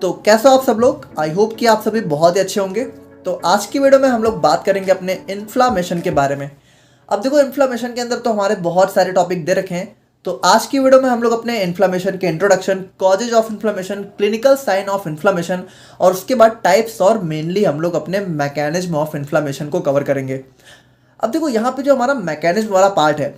तो कैसे हो आप सब लोग। आई होप कि आप सभी बहुत ही अच्छे होंगे। तो आज की वीडियो में हम लोग बात करेंगे अपने इन्फ्लामेशन के बारे में। अब देखो, इन्फ्लामेशन के अंदर तो हमारे बहुत सारे टॉपिक दे रखे हैं। तो आज की वीडियो में हम लोग अपने इन्फ्लामेशन के introduction, causes of inflammation, clinical sign of inflammation और उसके बाद टाइप्स और मेनली हम लोग अपने मैकेनिज्म ऑफ इन्फ्लामेशन को कवर करेंगे। अब देखो, यहाँ पे जो हमारा मैकेनिज्म वाला पार्ट है,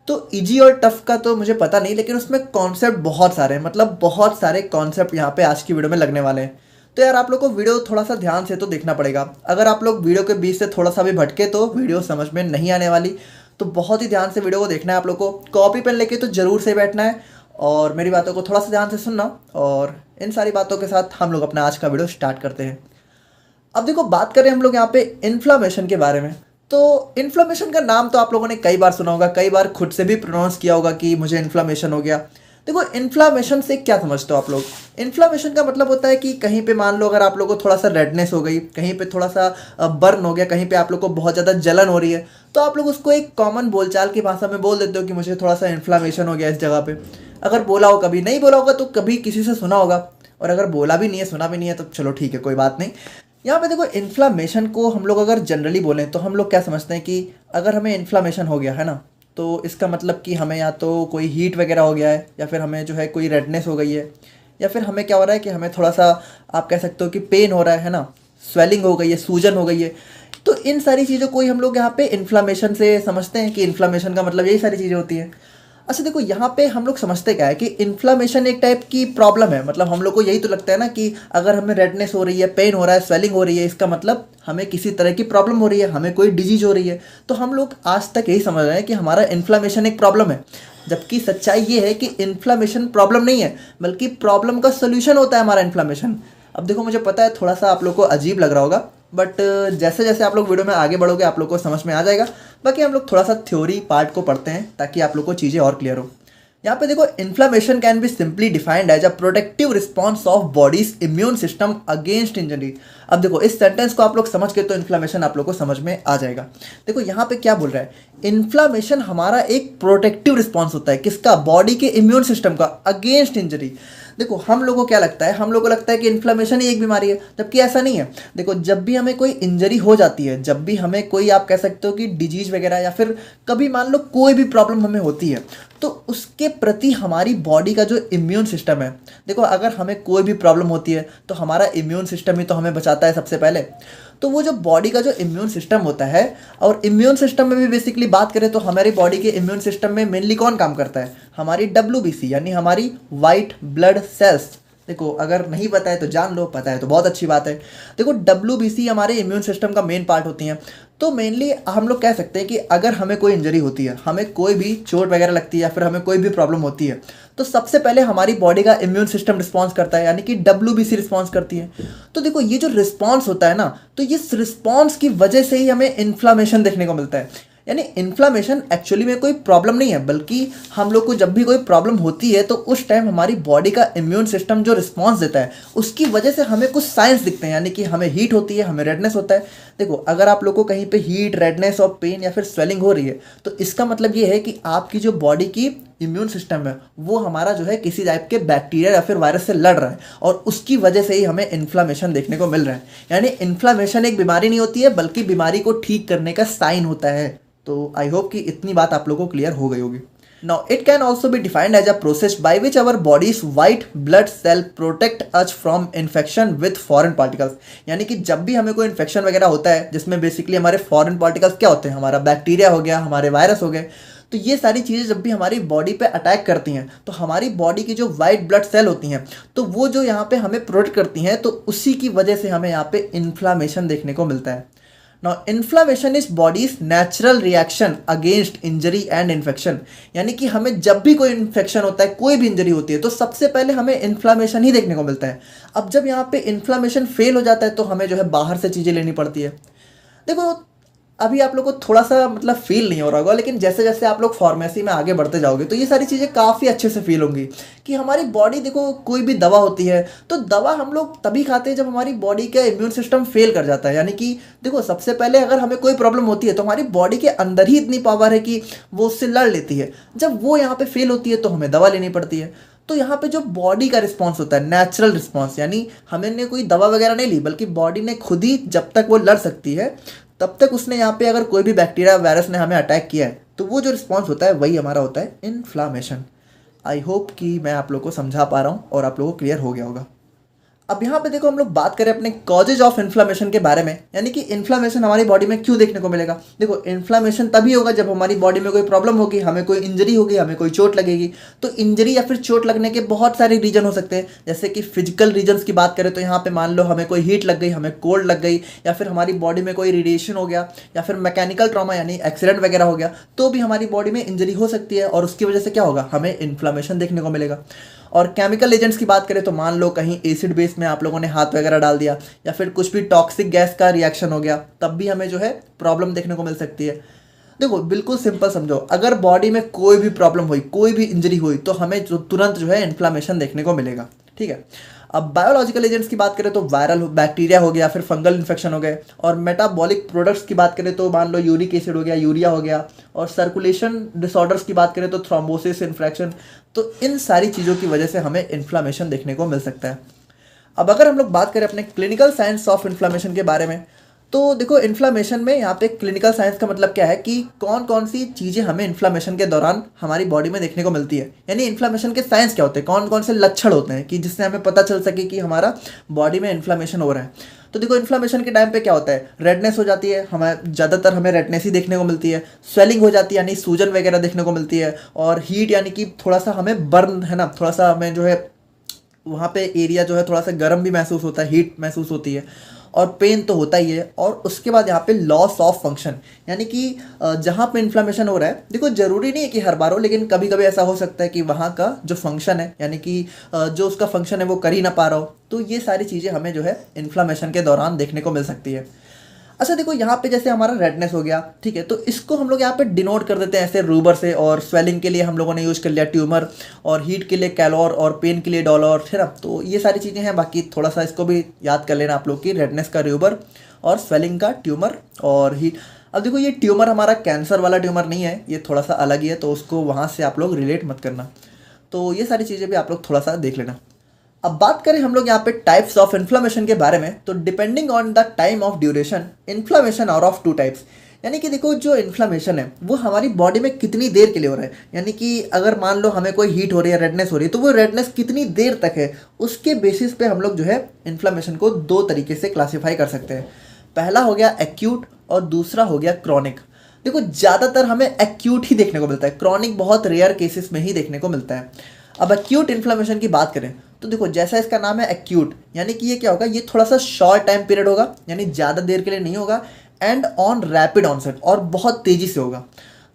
तो इजी और टफ का तो मुझे पता नहीं, लेकिन उसमें कॉन्सेप्ट बहुत सारे हैं, मतलब बहुत सारे कॉन्सेप्ट यहाँ पे आज की वीडियो में लगने वाले हैं। तो यार आप लोग को वीडियो थोड़ा सा ध्यान से तो देखना पड़ेगा। अगर आप लोग वीडियो के बीच से थोड़ा सा भी भटके तो वीडियो समझ में नहीं आने वाली। तो बहुत ही ध्यान से वीडियो को देखना है आप लोग को। कॉपी पेन लेके तो ज़रूर से बैठना है और मेरी बातों को थोड़ा सा ध्यान से सुनना। और इन सारी बातों के साथ हम लोग अपना आज का वीडियो स्टार्ट करते हैं। अब देखो, बात करें हम लोग यहाँ पे इन्फ्लामेशन के बारे में। तो इन्फ्लामेशन का नाम तो आप लोगों ने कई बार सुना होगा, कई बार खुद से भी प्रोनाउंस किया होगा कि मुझे इन्फ्लामेशन हो गया। देखो, इन्फ्लामेशन से क्या समझते हो आप लोग। इन्फ्लामेशन का मतलब होता है कि कहीं पे मान लो अगर आप लोगों को थोड़ा सा रेडनेस हो गई, कहीं पे थोड़ा सा बर्न हो गया, कहीं पे आप लोग को बहुत ज़्यादा जलन हो रही है, तो आप लोग उसको एक कॉमन बोलचाल की भाषा में बोल देते हो कि मुझे थोड़ा सा इन्फ्लामेशन हो गया इस जगह पे। अगर बोला हो, कभी नहीं बोला होगा तो कभी किसी से सुना होगा, और अगर बोला भी नहीं है, सुना भी नहीं है, तो चलो ठीक है, कोई बात नहीं। यहाँ पे देखो, इन्फ्लामेशन को हम लोग अगर जनरली बोलें तो हम लोग क्या समझते हैं कि अगर हमें इन्फ्लामेशन हो गया है ना, तो इसका मतलब कि हमें या तो कोई हीट वगैरह हो गया है, या फिर हमें जो है कोई रेडनेस हो गई है, या फिर हमें क्या हो रहा है कि हमें थोड़ा सा, आप कह सकते हो कि पेन हो रहा है ना, स्वेलिंग हो गई है, सूजन हो गई है। तो इन सारी चीज़ों को ही हम लोग यहाँ पे इन्फ्लामेशन से समझते हैं कि इन्फ्लामेशन का मतलब यही सारी चीज़ें होती हैं। अच्छा देखो, यहाँ पे हम लोग समझते क्या है कि इन्फ्लामेशन एक टाइप की प्रॉब्लम है। मतलब हम लोग को यही तो लगता है ना कि अगर हमें रेडनेस हो रही है, पेन हो रहा है, स्वेलिंग हो रही है, इसका मतलब हमें किसी तरह की प्रॉब्लम हो रही है, हमें कोई डिजीज हो रही है। तो हम लोग आज तक यही समझ रहे हैं कि हमारा इन्फ्लामेशन एक प्रॉब्लम है, जबकि सच्चाई ये है कि इन्फ्लामेशन प्रॉब्लम नहीं है, बल्कि प्रॉब्लम का सोल्यूशन होता है हमारा इन्फ्लामेशन। अब देखो, मुझे पता है थोड़ा सा आप लोग को अजीब लग रहा होगा, बट जैसे जैसे आप लोग वीडियो में आगे बढ़ोगे आप लोग को समझ में आ जाएगा। बाकी हम लोग थोड़ा सा थ्योरी पार्ट को पढ़ते हैं ताकि आप लोग को चीज़ें और क्लियर हो। यहाँ पे देखो, inflammation can be simply defined as a protective response of body's immune system against injury. अब देखो, इस सेंटेंस को आप लोग समझ के तो इन्फ्लामेशन आप लोग को समझ में आ जाएगा। देखो यहाँ पे क्या बोल रहा है, इन्फ्लामेशन हमारा एक प्रोटेक्टिव रिस्पॉन्स होता है, किसका, बॉडी के इम्यून सिस्टम का, अगेंस्ट इंजरी। देखो, हम लोगों को क्या लगता है, हम लोगों को लगता है कि इन्फ्लामेशन ही एक बीमारी है, जबकि ऐसा नहीं है। देखो, जब भी हमें कोई इंजरी हो जाती है, जब भी हमें कोई, आप कह सकते हो कि डिजीज वगैरह, या फिर कभी मान लो कोई भी प्रॉब्लम हमें होती है, तो उसके प्रति हमारी बॉडी का जो इम्यून सिस्टम है, देखो अगर हमें कोई भी प्रॉब्लम होती है तो हमारा इम्यून सिस्टम ही तो हमें बचाता है सबसे पहले। तो वो जो बॉडी का जो इम्यून सिस्टम होता है, और इम्यून सिस्टम में भी बेसिकली बात करें तो हमारी बॉडी के इम्यून सिस्टम में मेनली कौन काम करता है, हमारी WBC यानी हमारी वाइट ब्लड सेल्स। देखो, अगर नहीं पता है तो जान लो, पता है तो बहुत अच्छी बात है। देखो, WBC हमारे इम्यून सिस्टम का मेन पार्ट होती हैं। तो मेनली हम लोग कह सकते हैं कि अगर हमें कोई इंजरी होती है, हमें कोई भी चोट वगैरह लगती है, या फिर हमें कोई भी प्रॉब्लम होती है, तो सबसे पहले हमारी बॉडी का इम्यून सिस्टम रिस्पॉन्स करता है, यानी कि WBC रिस्पॉन्स करती है। तो देखो, ये जो रिस्पॉन्स होता है ना, तो इस रिस्पॉन्स की वजह से ही हमें इन्फ्लामेशन देखने को मिलता है। यानी इन्फ्लामेशन एक्चुअली में कोई प्रॉब्लम नहीं है, बल्कि हम लोग को जब भी कोई प्रॉब्लम होती है तो उस टाइम हमारी बॉडी का इम्यून सिस्टम जो रिस्पॉन्स देता है, उसकी वजह से हमें कुछ साइंस दिखते हैं। यानी कि हमें हीट होती है, हमें रेडनेस होता है। देखो, अगर आप लोग को कहीं पे हीट, रेडनेस और पेन या फिर स्वेलिंग हो रही है, तो इसका मतलब ये है कि आपकी जो बॉडी की इम्यून सिस्टम है, वो हमारा जो है किसी टाइप के बैक्टीरिया या फिर वायरस से लड़ रहा है, और उसकी वजह से ही हमें इन्फ्लामेशन देखने को मिल रहा है। यानी इन्फ्लामेशन एक बीमारी नहीं होती है, बल्कि बीमारी को ठीक करने का साइन होता है। तो आई होप कि इतनी बात आप लोगों को क्लियर हो गई होगी। Now it can also be defined as a process by which our body's white blood cell protect us from infection with foreign particles। यानी कि जब भी हमें कोई इन्फेक्शन वगैरह होता है, जिसमें बेसिकली हमारे फॉरेन पार्टिकल्स क्या होते हैं, हमारा बैक्टीरिया हो गया, हमारे वायरस हो गए, तो ये सारी चीज़ें जब भी हमारी बॉडी पे अटैक करती हैं, तो हमारी बॉडी की जो वाइट ब्लड सेल होती हैं, तो वो जो यहाँ पे हमें प्रोटेक्ट करती हैं, तो उसी की वजह से हमें यहाँ पे इन्फ्लामेशन देखने को मिलता है। Now, inflammation is body's natural reaction against injury and infection। यानी कि हमें जब भी कोई इन्फेक्शन होता है, कोई भी इंजरी होती है, तो सबसे पहले हमें इन्फ्लामेशन ही देखने को मिलता है। अब जब यहाँ पे इन्फ्लामेशन फेल हो जाता है तो हमें जो है बाहर से चीज़ें लेनी पड़ती है। देखो, अभी आप लोग को थोड़ा सा मतलब फील नहीं हो रहा होगा, लेकिन जैसे जैसे आप लोग फार्मेसी में आगे बढ़ते जाओगे तो ये सारी चीज़ें काफ़ी अच्छे से फील होंगी कि हमारी बॉडी, देखो कोई भी दवा होती है तो दवा हम लोग तभी खाते हैं जब हमारी बॉडी का इम्यून सिस्टम फेल कर जाता है। यानी कि देखो, सबसे पहले अगर हमें कोई प्रॉब्लम होती है तो हमारी बॉडी के अंदर ही इतनी पावर है कि वो उससे लड़ लेती है। जब वो यहाँ पे फेल होती है तो हमें दवा लेनी पड़ती है। तो यहाँ पे जो बॉडी का रिस्पॉन्स होता है, नेचुरल रिस्पॉन्स, यानी हमने कोई दवा वगैरह नहीं ली, बल्कि बॉडी ने खुद ही, जब तक वो लड़ सकती है तब तक उसने यहाँ पे अगर कोई भी बैक्टीरिया वायरस ने हमें अटैक किया है तो वो जो रिस्पॉन्स होता है वही हमारा होता है इन्फ्लामेशन। आई होप कि मैं आप लोग को समझा पा रहा हूँ और आप लोगों को क्लियर हो गया होगा। अब यहाँ पे देखो हम लोग बात करें अपने कॉजेज ऑफ इन्फ्लामेशन के बारे में, यानी कि इन्फ्लामेशन हमारी बॉडी में क्यों देखने को मिलेगा। देखो इन्फ्लामेशन तभी होगा जब हमारी बॉडी में कोई प्रॉब्लम होगी, हमें कोई इंजरी होगी, हमें कोई चोट लगेगी। तो इंजरी या फिर चोट लगने के बहुत सारे रीजन हो सकते हैं, जैसे कि फिजिकल रीजन्स की बात करें तो यहाँ पे मान लो हमें कोई हीट लग गई, हमें कोल्ड लग गई, या फिर हमारी बॉडी में कोई रेडिएशन हो गया, या फिर मैकेनिकल ट्रॉमा यानी एक्सीडेंट वगैरह हो गया, तो भी हमारी बॉडी में इंजरी हो सकती है और उसकी वजह से क्या होगा, हमें इन्फ्लामेशन देखने को मिलेगा। और केमिकल एजेंट्स की बात करें तो मान लो कहीं एसिड बेस में आप लोगों ने हाथ वगैरह डाल दिया, या फिर कुछ भी टॉक्सिक गैस का रिएक्शन हो गया, तब भी हमें जो है प्रॉब्लम देखने को मिल सकती है। देखो बिल्कुल सिंपल समझो, अगर बॉडी में कोई भी प्रॉब्लम हुई, कोई भी इंजरी हुई, तो हमें तुरंत जो है इन्फ्लामेशन देखने को मिलेगा। ठीक है। अब बायोलॉजिकल एजेंट्स की बात करें तो वायरल बैक्टीरिया हो गया, फिर फंगल इन्फेक्शन हो गए, और मेटाबॉलिक प्रोडक्ट्स की बात करें तो मान लो यूरिक एसिड हो गया, यूरिया हो गया, और सर्कुलेशन डिसऑर्डर्स की बात करें तो थ्रोम्बोसिस, इन्फेक्शन। तो इन सारी चीज़ों की वजह से हमें इन्फ्लामेशन देखने को मिल सकता है। अब अगर हम लोग बात करें अपने क्लिनिकल साइंस ऑफ इन्फ्लामेशन के बारे में, तो देखो इन्फ्लामेशन में यहाँ पे क्लिनिकल साइंस का मतलब क्या है कि कौन कौन सी चीज़ें हमें इन्फ्लामेशन के दौरान हमारी बॉडी में देखने को मिलती है, यानी इन्फ्लामेशन के साइंस क्या होते हैं, कौन कौन से लक्षण होते हैं कि जिससे हमें पता चल सके कि हमारा बॉडी में इन्फ्लामेशन हो रहा है। तो देखो इन्फ्लामेशन के टाइम पे क्या होता है, रेडनेस हो जाती है, ज़्यादातर हमें रेडनेस ही देखने को मिलती है, स्वेलिंग हो जाती है यानी सूजन वगैरह देखने को मिलती है, और हीट यानी कि थोड़ा सा हमें बर्न है ना, थोड़ा सा हमें जो है वहाँ पे एरिया जो है थोड़ा सा गर्म भी महसूस होता है, हीट महसूस होती है, और पेन तो होता ही है। और उसके बाद यहाँ पे लॉस ऑफ फंक्शन, यानी कि जहाँ पे इन्फ्लामेशन हो रहा है, देखो जरूरी नहीं है कि हर बार हो, लेकिन कभी कभी ऐसा हो सकता है कि वहाँ का जो फंक्शन है, यानी कि जो उसका फंक्शन है वो कर ही ना पा रहा हो। तो ये सारी चीज़ें हमें जो है इन्फ्लामेशन के दौरान देखने को मिल सकती है। अच्छा देखो यहाँ पे जैसे हमारा रेडनेस हो गया, ठीक है, तो इसको हम लोग यहाँ पे डिनोट कर देते हैं ऐसे रूबर से, और स्वेलिंग के लिए हम लोगों ने यूज़ कर लिया ट्यूमर, और हीट के लिए कैलोर, और पेन के लिए डॉलर, है ना। तो ये सारी चीज़ें हैं, बाकी थोड़ा सा इसको भी याद कर लेना आप लोग की, रेडनेस का रूबर, और स्वेलिंग का ट्यूमर, और हीट। अब देखो ये ट्यूमर हमारा कैंसर वाला ट्यूमर नहीं है, ये थोड़ा सा अलग ही है, तो उसको वहाँ से आप लोग रिलेट मत करना। तो ये सारी चीज़ें भी आप लोग थोड़ा सा देख लेना। अब बात करें हम लोग यहाँ पे टाइप्स ऑफ इन्फ्लामेशन के बारे में, तो depending on the time of duration inflammation are of two types. यानी कि देखो जो इन्फ्लामेशन है वो हमारी बॉडी में कितनी देर के लिए हो रहा है, यानी कि अगर मान लो हमें कोई हीट हो रही है, रेडनेस हो रही है, तो वो रेडनेस कितनी देर तक है, उसके बेसिस पे हम लोग जो है इन्फ्लामेशन को दो तरीके से क्लासीफाई कर सकते हैं। पहला हो गया एक्यूट और दूसरा हो गया क्रॉनिक। देखो ज़्यादातर हमें एक्यूट ही देखने को मिलता है, क्रॉनिक बहुत रेयर केसेस में ही देखने को मिलता है। अब एक्यूट इन्फ्लामेशन की बात करें तो देखो जैसा इसका नाम है एक्यूट, यानी कि ये क्या होगा, ये थोड़ा सा शॉर्ट टाइम पीरियड होगा, यानी ज़्यादा देर के लिए नहीं होगा, एंड ऑन रैपिड ऑनसेट, और बहुत तेज़ी से होगा।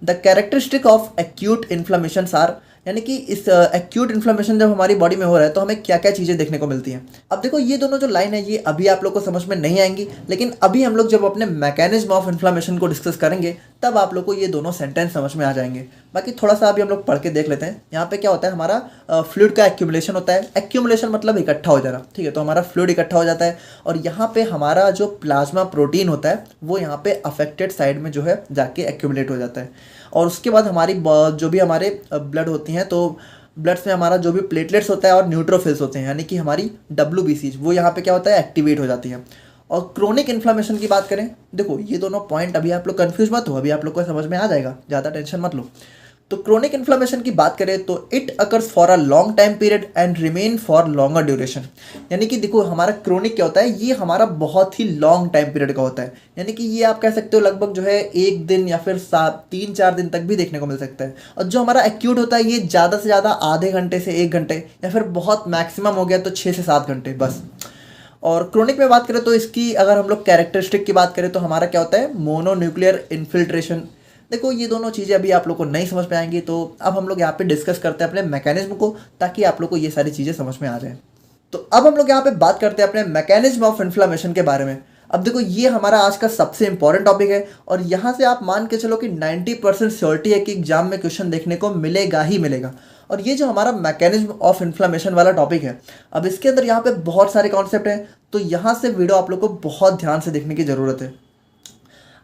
The characteristic of acute inflammation are, यानी कि इस एक्यूट इन्फ्लामेशन जब हमारी बॉडी में हो रहा है तो हमें क्या क्या चीज़ें देखने को मिलती हैं। अब देखो ये दोनों जो लाइन है ये अभी आप लोग को समझ में नहीं आएंगी, लेकिन अभी हम लोग जब अपने मैकेनिज्म ऑफ इन्फ्लामेशन को डिस्कस करेंगे तब आप लोग को ये दोनों सेंटेंस समझ में आ जाएंगे। बाकी थोड़ा सा अभी हम लोग पढ़ के देख लेते हैं। यहाँ पे क्या होता है, हमारा फ्लूइड का एक्यूमुलेशन होता है। एक्यूमुलेशन मतलब इकट्ठा हो जाना, ठीक है, तो हमारा फ्लूइड इकट्ठा हो जाता है, और यहाँ पे हमारा जो प्लाज्मा प्रोटीन होता है वो यहाँ पे अफेक्टेड साइड में जो है जाके एक्यूमुलेट हो जाता है। और उसके बाद हमारी जो भी हमारे ब्लड होती हैं, तो ब्लड्स में हमारा जो भी प्लेटलेट्स होता है और न्यूट्रोफिल्स होते हैं, यानी कि हमारी WBCs, वो यहाँ पे क्या होता है, एक्टिवेट हो जाती है। और क्रोनिक इन्फ्लामेशन की बात करें, देखो ये दोनों पॉइंट अभी आप लोग कंफ्यूज मत हो, अभी आप लोग को समझ में आ जाएगा, ज़्यादा टेंशन मत लो। तो क्रोनिक इन्फ्लामेशन की बात करें तो it occurs for a long time period and remain for longer duration. यानी कि देखो हमारा क्रोनिक क्या होता है, ये हमारा बहुत ही लॉन्ग टाइम पीरियड का होता है, यानी कि ये आप कह सकते हो लगभग जो है 1 दिन या फिर 3-4 दिन तक भी देखने को मिल सकता है। और जो हमारा एक्यूट होता है ये ज़्यादा से ज़्यादा आधे घंटे से 1 घंटे, या फिर बहुत मैक्सिमम हो गया तो 6 से 7 घंटे बस। और क्रोनिक में बात करें तो इसकी अगर हम लोग कैरेक्टरिस्टिक की बात करें तो हमारा क्या होता है, मोनोन्यूक्लियर इन्फिल्ट्रेशन। देखो ये दोनों चीज़ें अभी आप लोग को नहीं समझ में आएंगी, तो अब हम लोग यहाँ पे डिस्कस करते हैं अपने मैकेनिज्म को, ताकि आप लोग को ये सारी चीज़ें समझ में आ जाए। तो अब हम लोग यहाँ पे बात करते हैं अपने मैकेनिज्म ऑफ इन्फ्लामेशन के बारे में। अब देखो ये हमारा आज का सबसे इंपॉर्टेंट टॉपिक है, और यहाँ से आप मान के चलो कि 90% श्योरिटी है कि एग्जाम में क्वेश्चन देखने को मिलेगा ही मिलेगा। और ये जो हमारा मैकेनिज्म ऑफ इन्फ्लामेशन वाला टॉपिक है, अब इसके अंदर यहाँ पे बहुत सारे कॉन्सेप्ट हैं, तो यहाँ से वीडियो आप लोग को बहुत ध्यान से देखने की ज़रूरत है।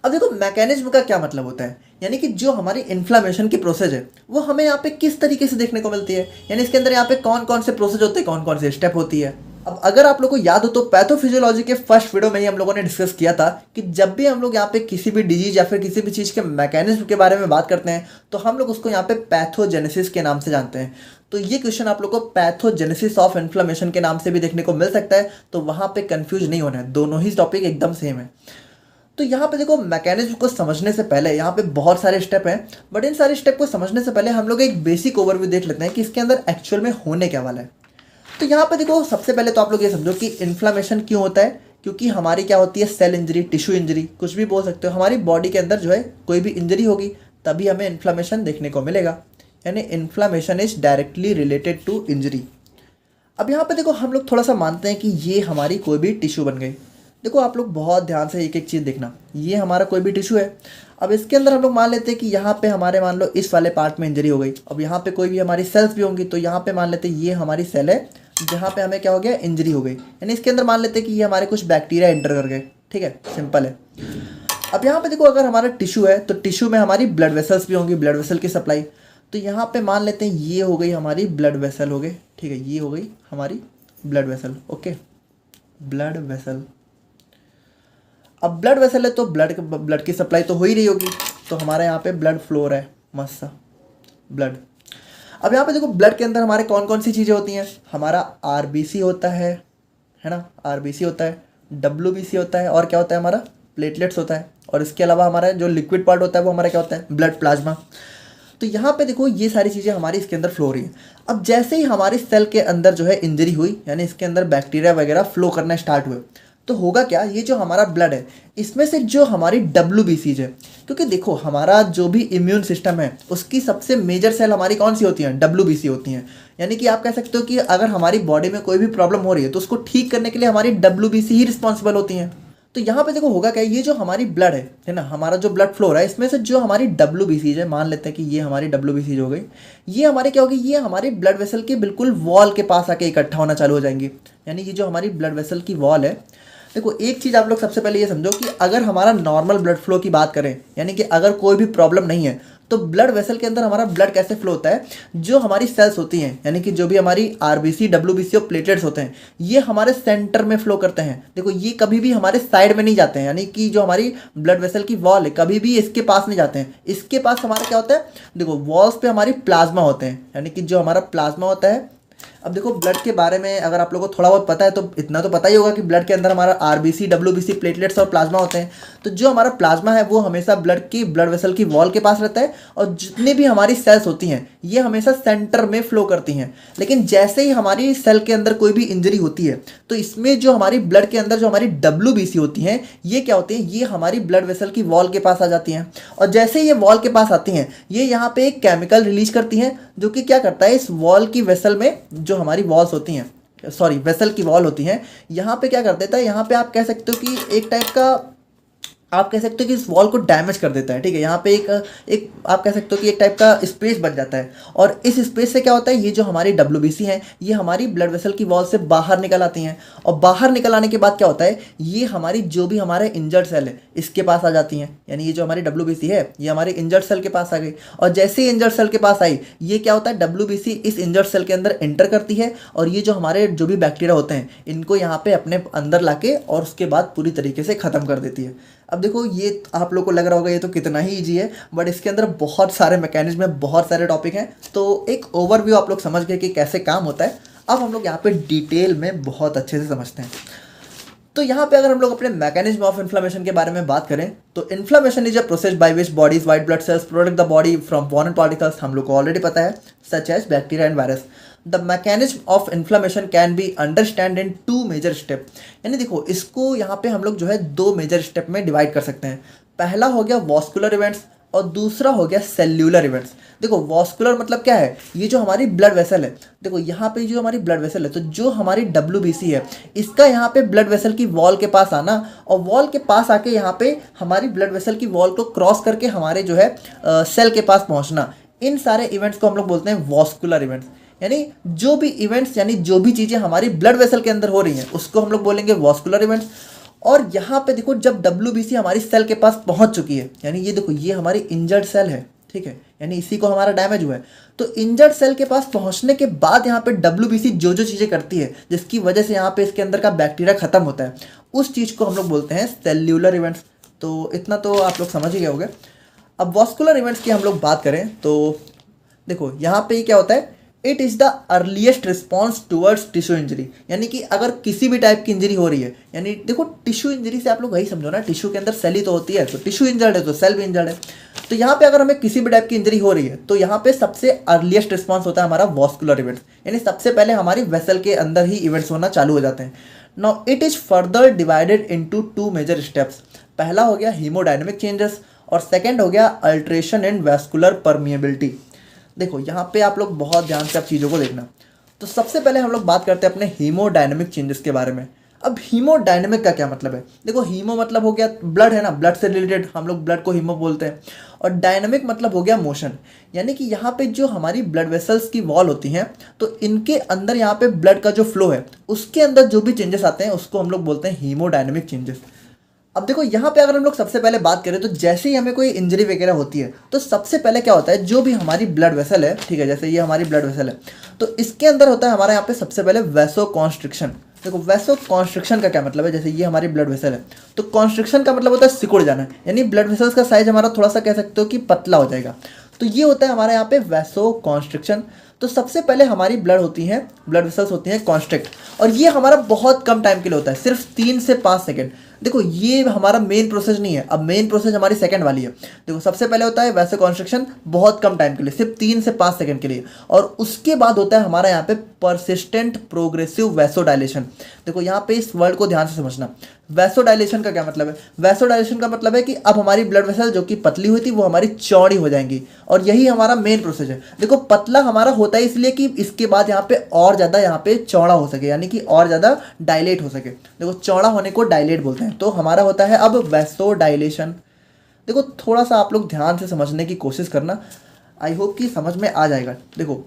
अब देखो मैकेनिज्म का क्या मतलब होता है, यानी कि जो हमारी इन्फ्लामेशन की प्रोसेस है वो हमें यहाँ पे किस तरीके से देखने को मिलती है, यानी इसके अंदर यहाँ पे कौन कौन से प्रोसेस होते हैं, कौन कौन से स्टेप होती है। अब अगर आप लोगों को याद हो तो पैथोफिजियोलॉजी के फर्स्ट वीडियो में ही हम लोगों ने डिस्कस किया था कि जब भी हम लोग यहाँ पे किसी भी डिजीज या फिर किसी भी चीज़ के मैकेनिज्म के बारे में बात करते हैं तो हम लोग उसको यहाँ पे पैथोजेनेसिस के नाम से जानते हैं। तो ये क्वेश्चन आप लोग को पैथोजेनेसिस ऑफ इन्फ्लेमेशन के नाम से भी देखने को मिल सकता है, तो वहाँ पे कंफ्यूज नहीं होना है, दोनों ही टॉपिक एकदम सेम है। तो यहाँ पे देखो मैकेनिज्म को समझने से पहले यहाँ पे बहुत सारे स्टेप हैं, बट इन सारे स्टेप को समझने से पहले हम लोग एक बेसिक ओवरव्यू देख लेते हैं कि इसके अंदर एक्चुअल में होने क्या वाला है। तो यहाँ पे देखो सबसे पहले तो आप लोग ये समझो कि इन्फ्लामेशन क्यों होता है, क्योंकि हमारी क्या होती है सेल इंजरी, टिश्यू इंजरी, कुछ भी बोल सकते हो, हमारी बॉडी के अंदर जो है कोई भी इंजरी होगी तभी हमें इन्फ्लामेशन देखने को मिलेगा, यानी inflammation is directly related to injury. अब यहाँ पे देखो हम लोग थोड़ा सा मानते हैं कि ये हमारी कोई भी टिश्यू बन गई। देखो आप लोग बहुत ध्यान से एक एक चीज़ देखना, ये हमारा कोई भी टिश्यू है। अब इसके अंदर हम लोग मान लेते हैं कि यहाँ पे हमारे मान लो इस वाले पार्ट में इंजरी हो गई। अब यहाँ पे कोई भी हमारी सेल्स भी होंगी, तो यहाँ पे मान लेते हैं ये हमारी सेल है जहाँ पे हमें क्या हो गया, इंजरी हो गई। यानी इसके अंदर मान लेते हैं कि ये हमारे कुछ बैक्टीरिया एंटर कर गए, ठीक है, सिंपल है। अब यहाँ पे देखो अगर हमारा टिश्यू है तो टिश्यू में हमारी ब्लड वेसल्स भी होंगी, ब्लड वेसल की सप्लाई। तो यहाँ पे मान लेते हैं ये हो गई हमारी ब्लड वेसल हो गई, ठीक है, ये हो गई हमारी blood vessel, okay, blood vessel. अब ब्लड वेसल है तो ब्लड की सप्लाई तो हो ही रही होगी, तो हमारे यहाँ पे ब्लड फ्लो हो रहा है मस्त सा ब्लड। अब यहाँ पे देखो ब्लड के अंदर हमारे कौन कौन सी चीज़ें होती हैं, हमारा आरबीसी होता है ना, आरबीसी होता है, डब्ल्यूबीसी होता है, और क्या होता है हमारा प्लेटलेट्स होता है, और इसके अलावा हमारा जो लिक्विड पार्ट होता है वो हमारा क्या होता है, ब्लड प्लाज्मा। तो यहाँ पे देखो ये सारी चीज़ें हमारी इसके अंदर फ्लो हो रही है। अब जैसे ही हमारी सेल के अंदर जो है इंजरी हुई, यानी इसके अंदर बैक्टीरिया वगैरह फ्लो करना स्टार्ट हुए, तो होगा क्या, ये जो हमारा ब्लड है इसमें से जो हमारी डब्ल्यूबीसीज है, क्योंकि देखो हमारा जो भी इम्यून सिस्टम है उसकी सबसे मेजर सेल हमारी कौन सी होती हैं, डब्ल्यूबीसी होती हैं। यानी कि आप कह सकते हो कि अगर हमारी बॉडी में कोई भी प्रॉब्लम हो रही है तो उसको ठीक करने के लिए हमारी डब्ल्यूबीसी ही रिस्पॉन्सिबल होती हैं। तो यहाँ पे देखो होगा क्या, ये जो हमारी ब्लड है ना, हमारा जो ब्लड फ्लो रहा है इसमें से जो हमारी डब्ल्यूबीसीज है, मान लेते हैं कि ये हमारी डब्ल्यूबीसीज हो गई, ये हमारे क्या होगी, ये हमारी ब्लड वेसल के बिल्कुल वॉल के पास आके इकट्ठा होना चालू हो जाएंगी। यानी ये जो हमारी ब्लड वेसल की वॉल है, देखो एक चीज़ आप लोग सबसे पहले ये समझो कि अगर हमारा नॉर्मल ब्लड फ्लो की बात करें, यानी कि अगर कोई भी प्रॉब्लम नहीं है, तो ब्लड वेसल के अंदर हमारा ब्लड कैसे फ्लो होता है, जो हमारी सेल्स होती हैं, यानी कि जो भी हमारी आरबीसी, डब्ल्यूबीसी और प्लेटलेट्स होते हैं, ये हमारे सेंटर में फ्लो करते हैं। देखो ये कभी भी हमारे साइड में नहीं जाते हैं, यानी कि जो हमारी ब्लड वेसल की वॉल है कभी भी इसके पास नहीं जाते हैं। इसके पास हमारा क्या होता है, देखो वॉल्स पे हमारी प्लाज्मा होते हैं, यानी कि जो हमारा प्लाज्मा होता है। अब देखो ब्लड के बारे में अगर आप लोगों को थोड़ा बहुत पता है तो इतना तो पता ही होगा कि ब्लड के अंदर हमारा आरबीसी, डब्ल्यूबीसी, प्लेटलेट्स और प्लाज्मा होते हैं। तो जो हमारा प्लाज्मा है वो हमेशा ब्लड वेसल की वॉल के पास रहता है, और जितनी भी हमारी सेल्स होती हैं ये हमेशा सेंटर में फ्लो करती हैं। लेकिन जैसे ही हमारी सेल के अंदर कोई भी इंजरी होती है तो इसमें जो हमारी ब्लड के अंदर जो हमारी डब्ल्यूबीसी होती हैं ये क्या होती हैं, ये हमारी ब्लड वेसल की वॉल के पास आ जाती हैं। और जैसे ही ये वॉल के पास आती हैं ये यहाँ पे एक केमिकल रिलीज करती हैं, जो कि क्या करता है, इस वॉल की वेसल में जो हमारी वॉल्स होती हैं, सॉरी वेसल की वॉल होती हैं, यहाँ पे क्या कर देता है, यहाँ पे आप कह सकते हो कि एक टाइप का आप कह सकते हो कि इस वॉल को डैमेज कर देता है, ठीक है। यहाँ पे एक आप कह सकते हो कि एक टाइप का स्पेस बन जाता है, और इस स्पेस से क्या होता है, ये जो हमारी डब्ल्यूबीसी है ये हमारी ब्लड वेसल की वॉल से बाहर निकल आती हैं, और बाहर निकल आने के बाद क्या होता है, ये हमारी जो भी हमारे इंजर्ड सेल है इसके पास आ जाती हैं। यानी ये जो हमारी डब्ल्यूबीसी है ये हमारे इंजर्ड सेल के पास आ गई, और जैसे ही इंजर्ड सेल के पास आई ये क्या होता है, डब्ल्यूबीसी इस इंजर्ड सेल के अंदर एंटर करती है, और ये जो हमारे जो भी बैक्टीरिया होते हैं इनको यहाँ पे अपने अंदर लाके और उसके बाद पूरी तरीके से ख़त्म कर देती है। अब देखो ये आप लोग को लग रहा होगा ये तो कितना ही ईजी है, बट इसके अंदर बहुत सारे मैकेनिज्म है, बहुत सारे टॉपिक हैं। तो एक ओवरव्यू आप लोग समझ गए कि कैसे काम होता है। अब हम लोग यहाँ पे डिटेल में बहुत अच्छे से समझते हैं। तो यहाँ पे अगर हम लोग अपने मैकेनिज्म ऑफ इन्फ्लेमेशन के बारे में बात करें तो inflammation is a process by which body's white blood cells protect the body from foreign particles, हम लोग को ऑलरेडी पता है, such as bacteria and virus. The mechanism of inflammation can be understand in 2 major step. यानी देखो इसको यहाँ पे हम लोग जो है 2 मेजर स्टेप में डिवाइड कर सकते हैं। पहला हो गया वॉस्कुलर इवेंट्स और दूसरा हो गया सेल्यूलर इवेंट्स। देखो वॉस्कुलर मतलब क्या है, ये जो हमारी ब्लड वेसल है, देखो यहाँ पे जो हमारी ब्लड वेसल है, तो जो हमारी डब्ल्यूबीसी है इसका यहाँ पे ब्लड वेसल की वॉल के पास आना, और वॉल के पास आके यहाँ पे हमारी ब्लड वेसल की वॉल को क्रॉस करके हमारे जो है सेल के पास पहुँचना, इन सारे इवेंट्स को हम लोग बोलते हैं वॉस्कुलर इवेंट्स। यानी जो भी इवेंट्स, यानी जो भी चीज़ें हमारी ब्लड वेसल के अंदर हो रही हैं उसको हम लोग बोलेंगे वॉस्कुलर इवेंट्स। और यहाँ पे देखो जब WBC हमारी सेल के पास पहुँच चुकी है, यानी ये देखो ये हमारी इंजर्ड सेल है, ठीक है, यानी इसी को हमारा डैमेज हुआ है, तो इंजर्ड सेल के पास पहुंचने के बाद यहाँ पे WBC जो जो चीज़ें करती है जिसकी वजह से यहाँ पे इसके अंदर का बैक्टीरिया खत्म होता है, उस चीज़ को हम लोग बोलते हैं सेल्यूलर इवेंट्स। तो इतना तो आप लोग समझ ही गए होंगे। अब वॉस्कुलर इवेंट्स की हम लोग बात करें तो देखो यहाँ पे क्या होता है, it is the earliest response towards tissue injury, यानी कि अगर किसी भी टाइप की इंजरी हो रही है, यानी देखो टिश्यू इंजरी से आप लोग वही समझो ना, टिश्यू के अंदर सेल ही तो होती है, तो टिश्यू इंजर्ड है तो सेल भी इंजर्ड है। तो यहाँ पे अगर हमें किसी भी टाइप की इंजरी हो रही है तो यहाँ पे सबसे अर्लीस्ट रिस्पॉन्स होता है हमारा वॉस्कुलर इवेंट्स, यानी सबसे पहले हमारी वेसल के अंदर ही इवेंट्स होना चालू हो जाते हैं। Now it is further divided into 2 major steps. पहला हो गया हीमोडायनेमिक चेंजेस और सेकेंड हो गया अल्ट्रेशन इन वैस्कुलर परमिएबिलिटी। देखो यहाँ पे आप लोग बहुत ध्यान से आप चीज़ों को देखना। तो सबसे पहले हम लोग बात करते हैं अपने हीमोडायनेमिक चेंजेस के बारे में। अब हीमोडायनेमिक का क्या मतलब है, देखो हीमो मतलब हो गया ब्लड है ना, ब्लड से रिलेटेड हम लोग ब्लड को हीमो बोलते हैं, और डायनेमिक मतलब हो गया मोशन, यानी कि यहाँ पे जो हमारी ब्लड वेसल्स की वॉल होती हैं तो इनके अंदर यहाँ पे ब्लड का जो फ्लो है उसके अंदर जो भी चेंजेस आते हैं उसको हम लोग बोलते हैं हीमोडायनेमिक चेंजेस। अब देखो यहाँ पे अगर हम लोग सबसे पहले बात करें तो जैसे ही हमें कोई इंजरी वगैरह होती है तो सबसे पहले क्या होता है, जो भी हमारी ब्लड वेसल है, ठीक है, जैसे ये हमारी ब्लड वेसल है तो इसके अंदर होता है हमारे यहाँ पे सबसे पहले वैसो कॉन्स्ट्रिक्शन। देखो वैसो कॉन्स्ट्रिक्शन का क्या मतलब है, जैसे ये हमारी ब्लड वेसल है तो कॉन्स्ट्रिक्शन का मतलब होता है सिकुड़ जाना, यानी ब्लड वेसल्स का साइज हमारा थोड़ा सा कह सकते हो कि पतला हो जाएगा, तो ये होता है हमारे यहाँ पे वैसो कॉन्स्ट्रिक्शन। तो सबसे पहले हमारी ब्लड होती हैं, ब्लड वेसल्स होती हैं कॉन्स्ट्रिक्ट, और ये हमारा बहुत कम टाइम के लिए होता है, सिर्फ 3 से 5 सेकेंड। देखो ये हमारा मेन प्रोसेस नहीं है, अब मेन प्रोसेस हमारी सेकंड वाली है। देखो सबसे पहले होता है वैसे कॉन्स्ट्रिक्शन बहुत कम टाइम के लिए, सिर्फ 3 से 5 सेकंड के लिए, और उसके बाद होता है हमारा यहाँ पे परसिस्टेंट प्रोग्रेसिव वैसोडाइलेशन। देखो यहाँ पे इस वर्ड को ध्यान से समझना। वैसोडाइलेशन का क्या मतलब है, वैसोडाइलेशन का मतलब है कि अब हमारी ब्लड वेसल जो कि पतली हुई थी वो हमारी चौड़ी हो जाएंगी, और यही हमारा मेन प्रोसेस है। देखो पतला हमारा होता है इसलिए कि इसके बाद यहाँ पे और ज़्यादा यहाँ पे चौड़ा हो सके, यानी कि और ज़्यादा डायलेट हो सके। देखो चौड़ा होने को डायलेट बोलते हैं, तो हमारा होता है अब वैसोडाइलेशन। देखो थोड़ा सा आप लोग ध्यान से समझने की कोशिश करना, आई होप कि समझ में आ जाएगा। देखो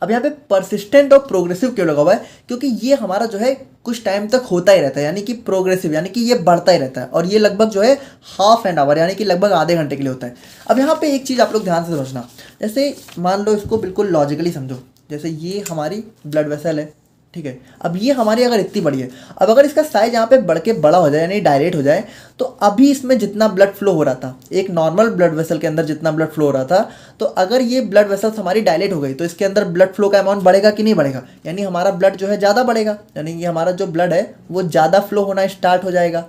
अब यहाँ पे परसिस्टेंट और प्रोग्रेसिव क्यों लगा हुआ है, क्योंकि ये हमारा जो है कुछ टाइम तक होता ही रहता है, यानी कि प्रोग्रेसिव यानी कि ये बढ़ता ही रहता है, और ये लगभग जो है हाफ एन आवर यानी कि लगभग आधे घंटे के लिए होता है। अब यहाँ पे एक चीज़ आप लोग ध्यान से समझना, जैसे मान लो इसको बिल्कुल लॉजिकली समझो, जैसे ये हमारी ब्लड वेसल है, ठीक है, अब ये हमारी अगर इतनी बड़ी है, अब अगर इसका साइज यहाँ पे बढ़ के बड़ा हो जाए यानी डायलेट हो जाए, तो अभी इसमें जितना ब्लड फ्लो हो रहा था, एक नॉर्मल ब्लड वेसल के अंदर जितना ब्लड फ्लो हो रहा था, तो अगर ये ब्लड वेसल्स हमारी डायलेट हो गई तो इसके अंदर ब्लड फ्लो का अमाउंट बढ़ेगा कि नहीं बढ़ेगा, यानी हमारा ब्लड जो है ज़्यादा बढ़ेगा, यानी कि हमारा जो ब्लड है वो ज़्यादा फ्लो होना स्टार्ट हो जाएगा।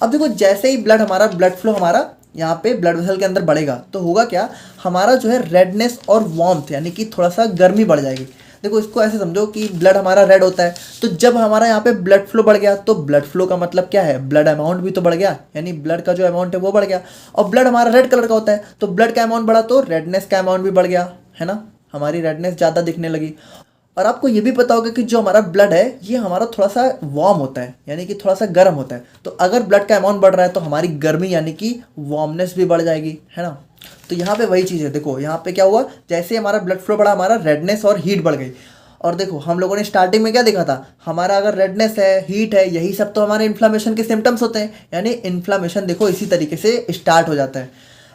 अब देखो जैसे ही ब्लड फ्लो हमारा यहाँ पे ब्लड वेसल के अंदर बढ़ेगा तो होगा क्या, हमारा जो है रेडनेस और वार्मथ यानी कि थोड़ा सा गर्मी बढ़ जाएगी। देखो इसको ऐसे समझो कि ब्लड हमारा रेड होता है, तो जब हमारा यहाँ पे ब्लड फ्लो बढ़ गया तो ब्लड फ्लो का मतलब क्या है, ब्लड अमाउंट भी तो बढ़ गया, यानी ब्लड का जो अमाउंट है वो बढ़ गया, और ब्लड हमारा रेड कलर का होता है तो ब्लड का अमाउंट बढ़ा तो रेडनेस का अमाउंट भी बढ़ गया, है ना, हमारी रेडनेस ज़्यादा दिखने लगी। और आपको ये भी पता होगा कि जो हमारा ब्लड है ये हमारा थोड़ा सा वार्म होता है, यानी कि थोड़ा सा गर्म होता है, तो अगर ब्लड का अमाउंट बढ़ रहा है तो हमारी गर्मी यानी कि वार्मनेस भी बढ़ जाएगी, है ना। तो यहाँ पे वही चीज़ है, देखो यहाँ पे क्या हुआ, जैसे हमारा ब्लड फ्लो बढ़ा हमारा रेडनेस और हीट बढ़ गई। और देखो हम लोगों ने स्टार्टिंग में क्या देखा था, हमारा अगर रेडनेस है, हीट है, यही सब तो हमारे इन्फ्लामेशन के सिम्टम्स होते हैं, यानी इन्फ्लामेशन देखो इसी तरीके से स्टार्ट हो जाता है।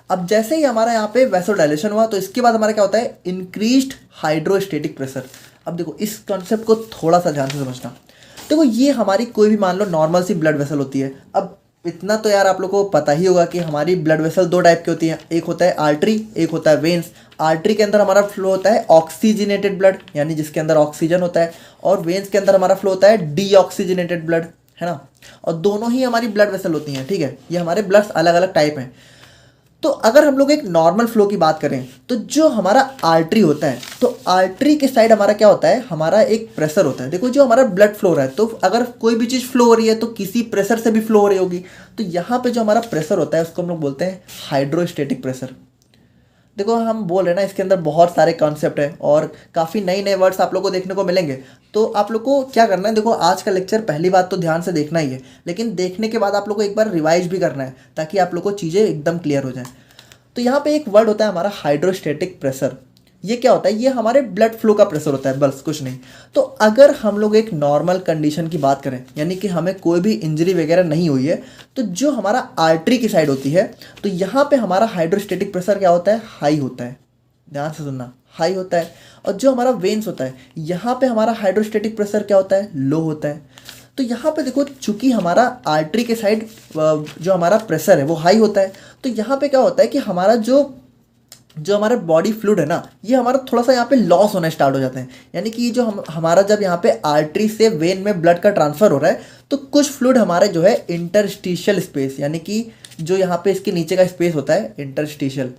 अब जैसे ही हमारा यहाँ पे वैसोडाइलेशन हुआ तो इसके बाद हमारा क्या होता है, इंक्रीज्ड हाइड्रोस्टेटिक प्रेशर। अब देखो इस कॉन्सेप्ट को थोड़ा सा ध्यान से समझना। देखो ये हमारी कोई भी मान लो नॉर्मल सी ब्लड वेसल होती है। अब इतना तो यार आप लोगों को पता ही होगा कि हमारी ब्लड वेसल 2 टाइप की होती हैं, एक होता है आर्टरी, एक होता है वेन्स। आर्टरी के अंदर हमारा फ्लो होता है ऑक्सीजनेटेड ब्लड, यानी जिसके अंदर ऑक्सीजन होता है, और वेन्स के अंदर हमारा फ्लो होता है डीऑक्सीजनेटेड ब्लड, है ना। और दोनों ही हमारी ब्लड वेसल होती हैं, ठीक है, ये हमारे ब्लड्स अलग अलग टाइप हैं। तो अगर हम लोग एक नॉर्मल फ्लो की बात करें तो जो हमारा आर्टरी होता है, तो आर्टरी के साइड हमारा क्या होता है, हमारा एक प्रेशर होता है। देखो जो हमारा ब्लड फ्लो हो रहा है, तो अगर कोई भी चीज़ फ्लो हो रही है तो किसी प्रेशर से भी फ्लो हो रही होगी, तो यहाँ पे जो हमारा प्रेशर होता है उसको हम लोग बोलते हैं हाइड्रोस्टेटिक प्रेशर। देखो हम बोल रहे हैं ना, इसके अंदर बहुत सारे कॉन्सेप्ट है और काफ़ी नए नए वर्ड्स आप लोग को देखने को मिलेंगे। तो आप लोग को क्या करना है, देखो आज का लेक्चर पहली बात तो ध्यान से देखना ही है, लेकिन देखने के बाद आप लोग को एक बार रिवाइज भी करना है ताकि आप लोग को चीज़ें एकदम क्लियर हो जाए। तो यहाँ पे एक वर्ड होता है हमारा हाइड्रोस्टेटिक प्रेशर। ये क्या होता है, ये हमारे ब्लड फ्लो का प्रेशर होता है, बस कुछ नहीं। तो अगर हम लोग एक नॉर्मल कंडीशन की बात करें, यानी कि हमें कोई भी इंजरी वगैरह नहीं हुई है, तो जो हमारा आर्टरी की साइड होती है, तो यहाँ पे हमारा हाइड्रोस्टेटिक प्रेशर क्या होता है, हाई होता है। ध्यान से सुनना, हाई होता है। और जो हमारा वेन्स होता है, यहाँ पे हमारा हाइड्रोस्टेटिक प्रेशर क्या होता है, लो होता है। तो यहाँ पे देखो, चूंकि हमारा आर्टरी के साइड जो हमारा प्रेशर है वो हाई होता है, तो यहाँ पे क्या होता है कि हमारा जो हमारा बॉडी फ्लूइड है ना, ये हमारा थोड़ा सा यहाँ पे लॉस होना स्टार्ट हो जाते हैं। यानी कि जो हमारा जब यहाँ पे आर्टरी से वेन में ब्लड का ट्रांसफ़र हो रहा है, तो कुछ फ्लूइड हमारे जो है इंटरस्टिशियल स्पेस, यानी कि जो यहाँ पे इसके नीचे का स्पेस होता है इंटरस्टिशियल,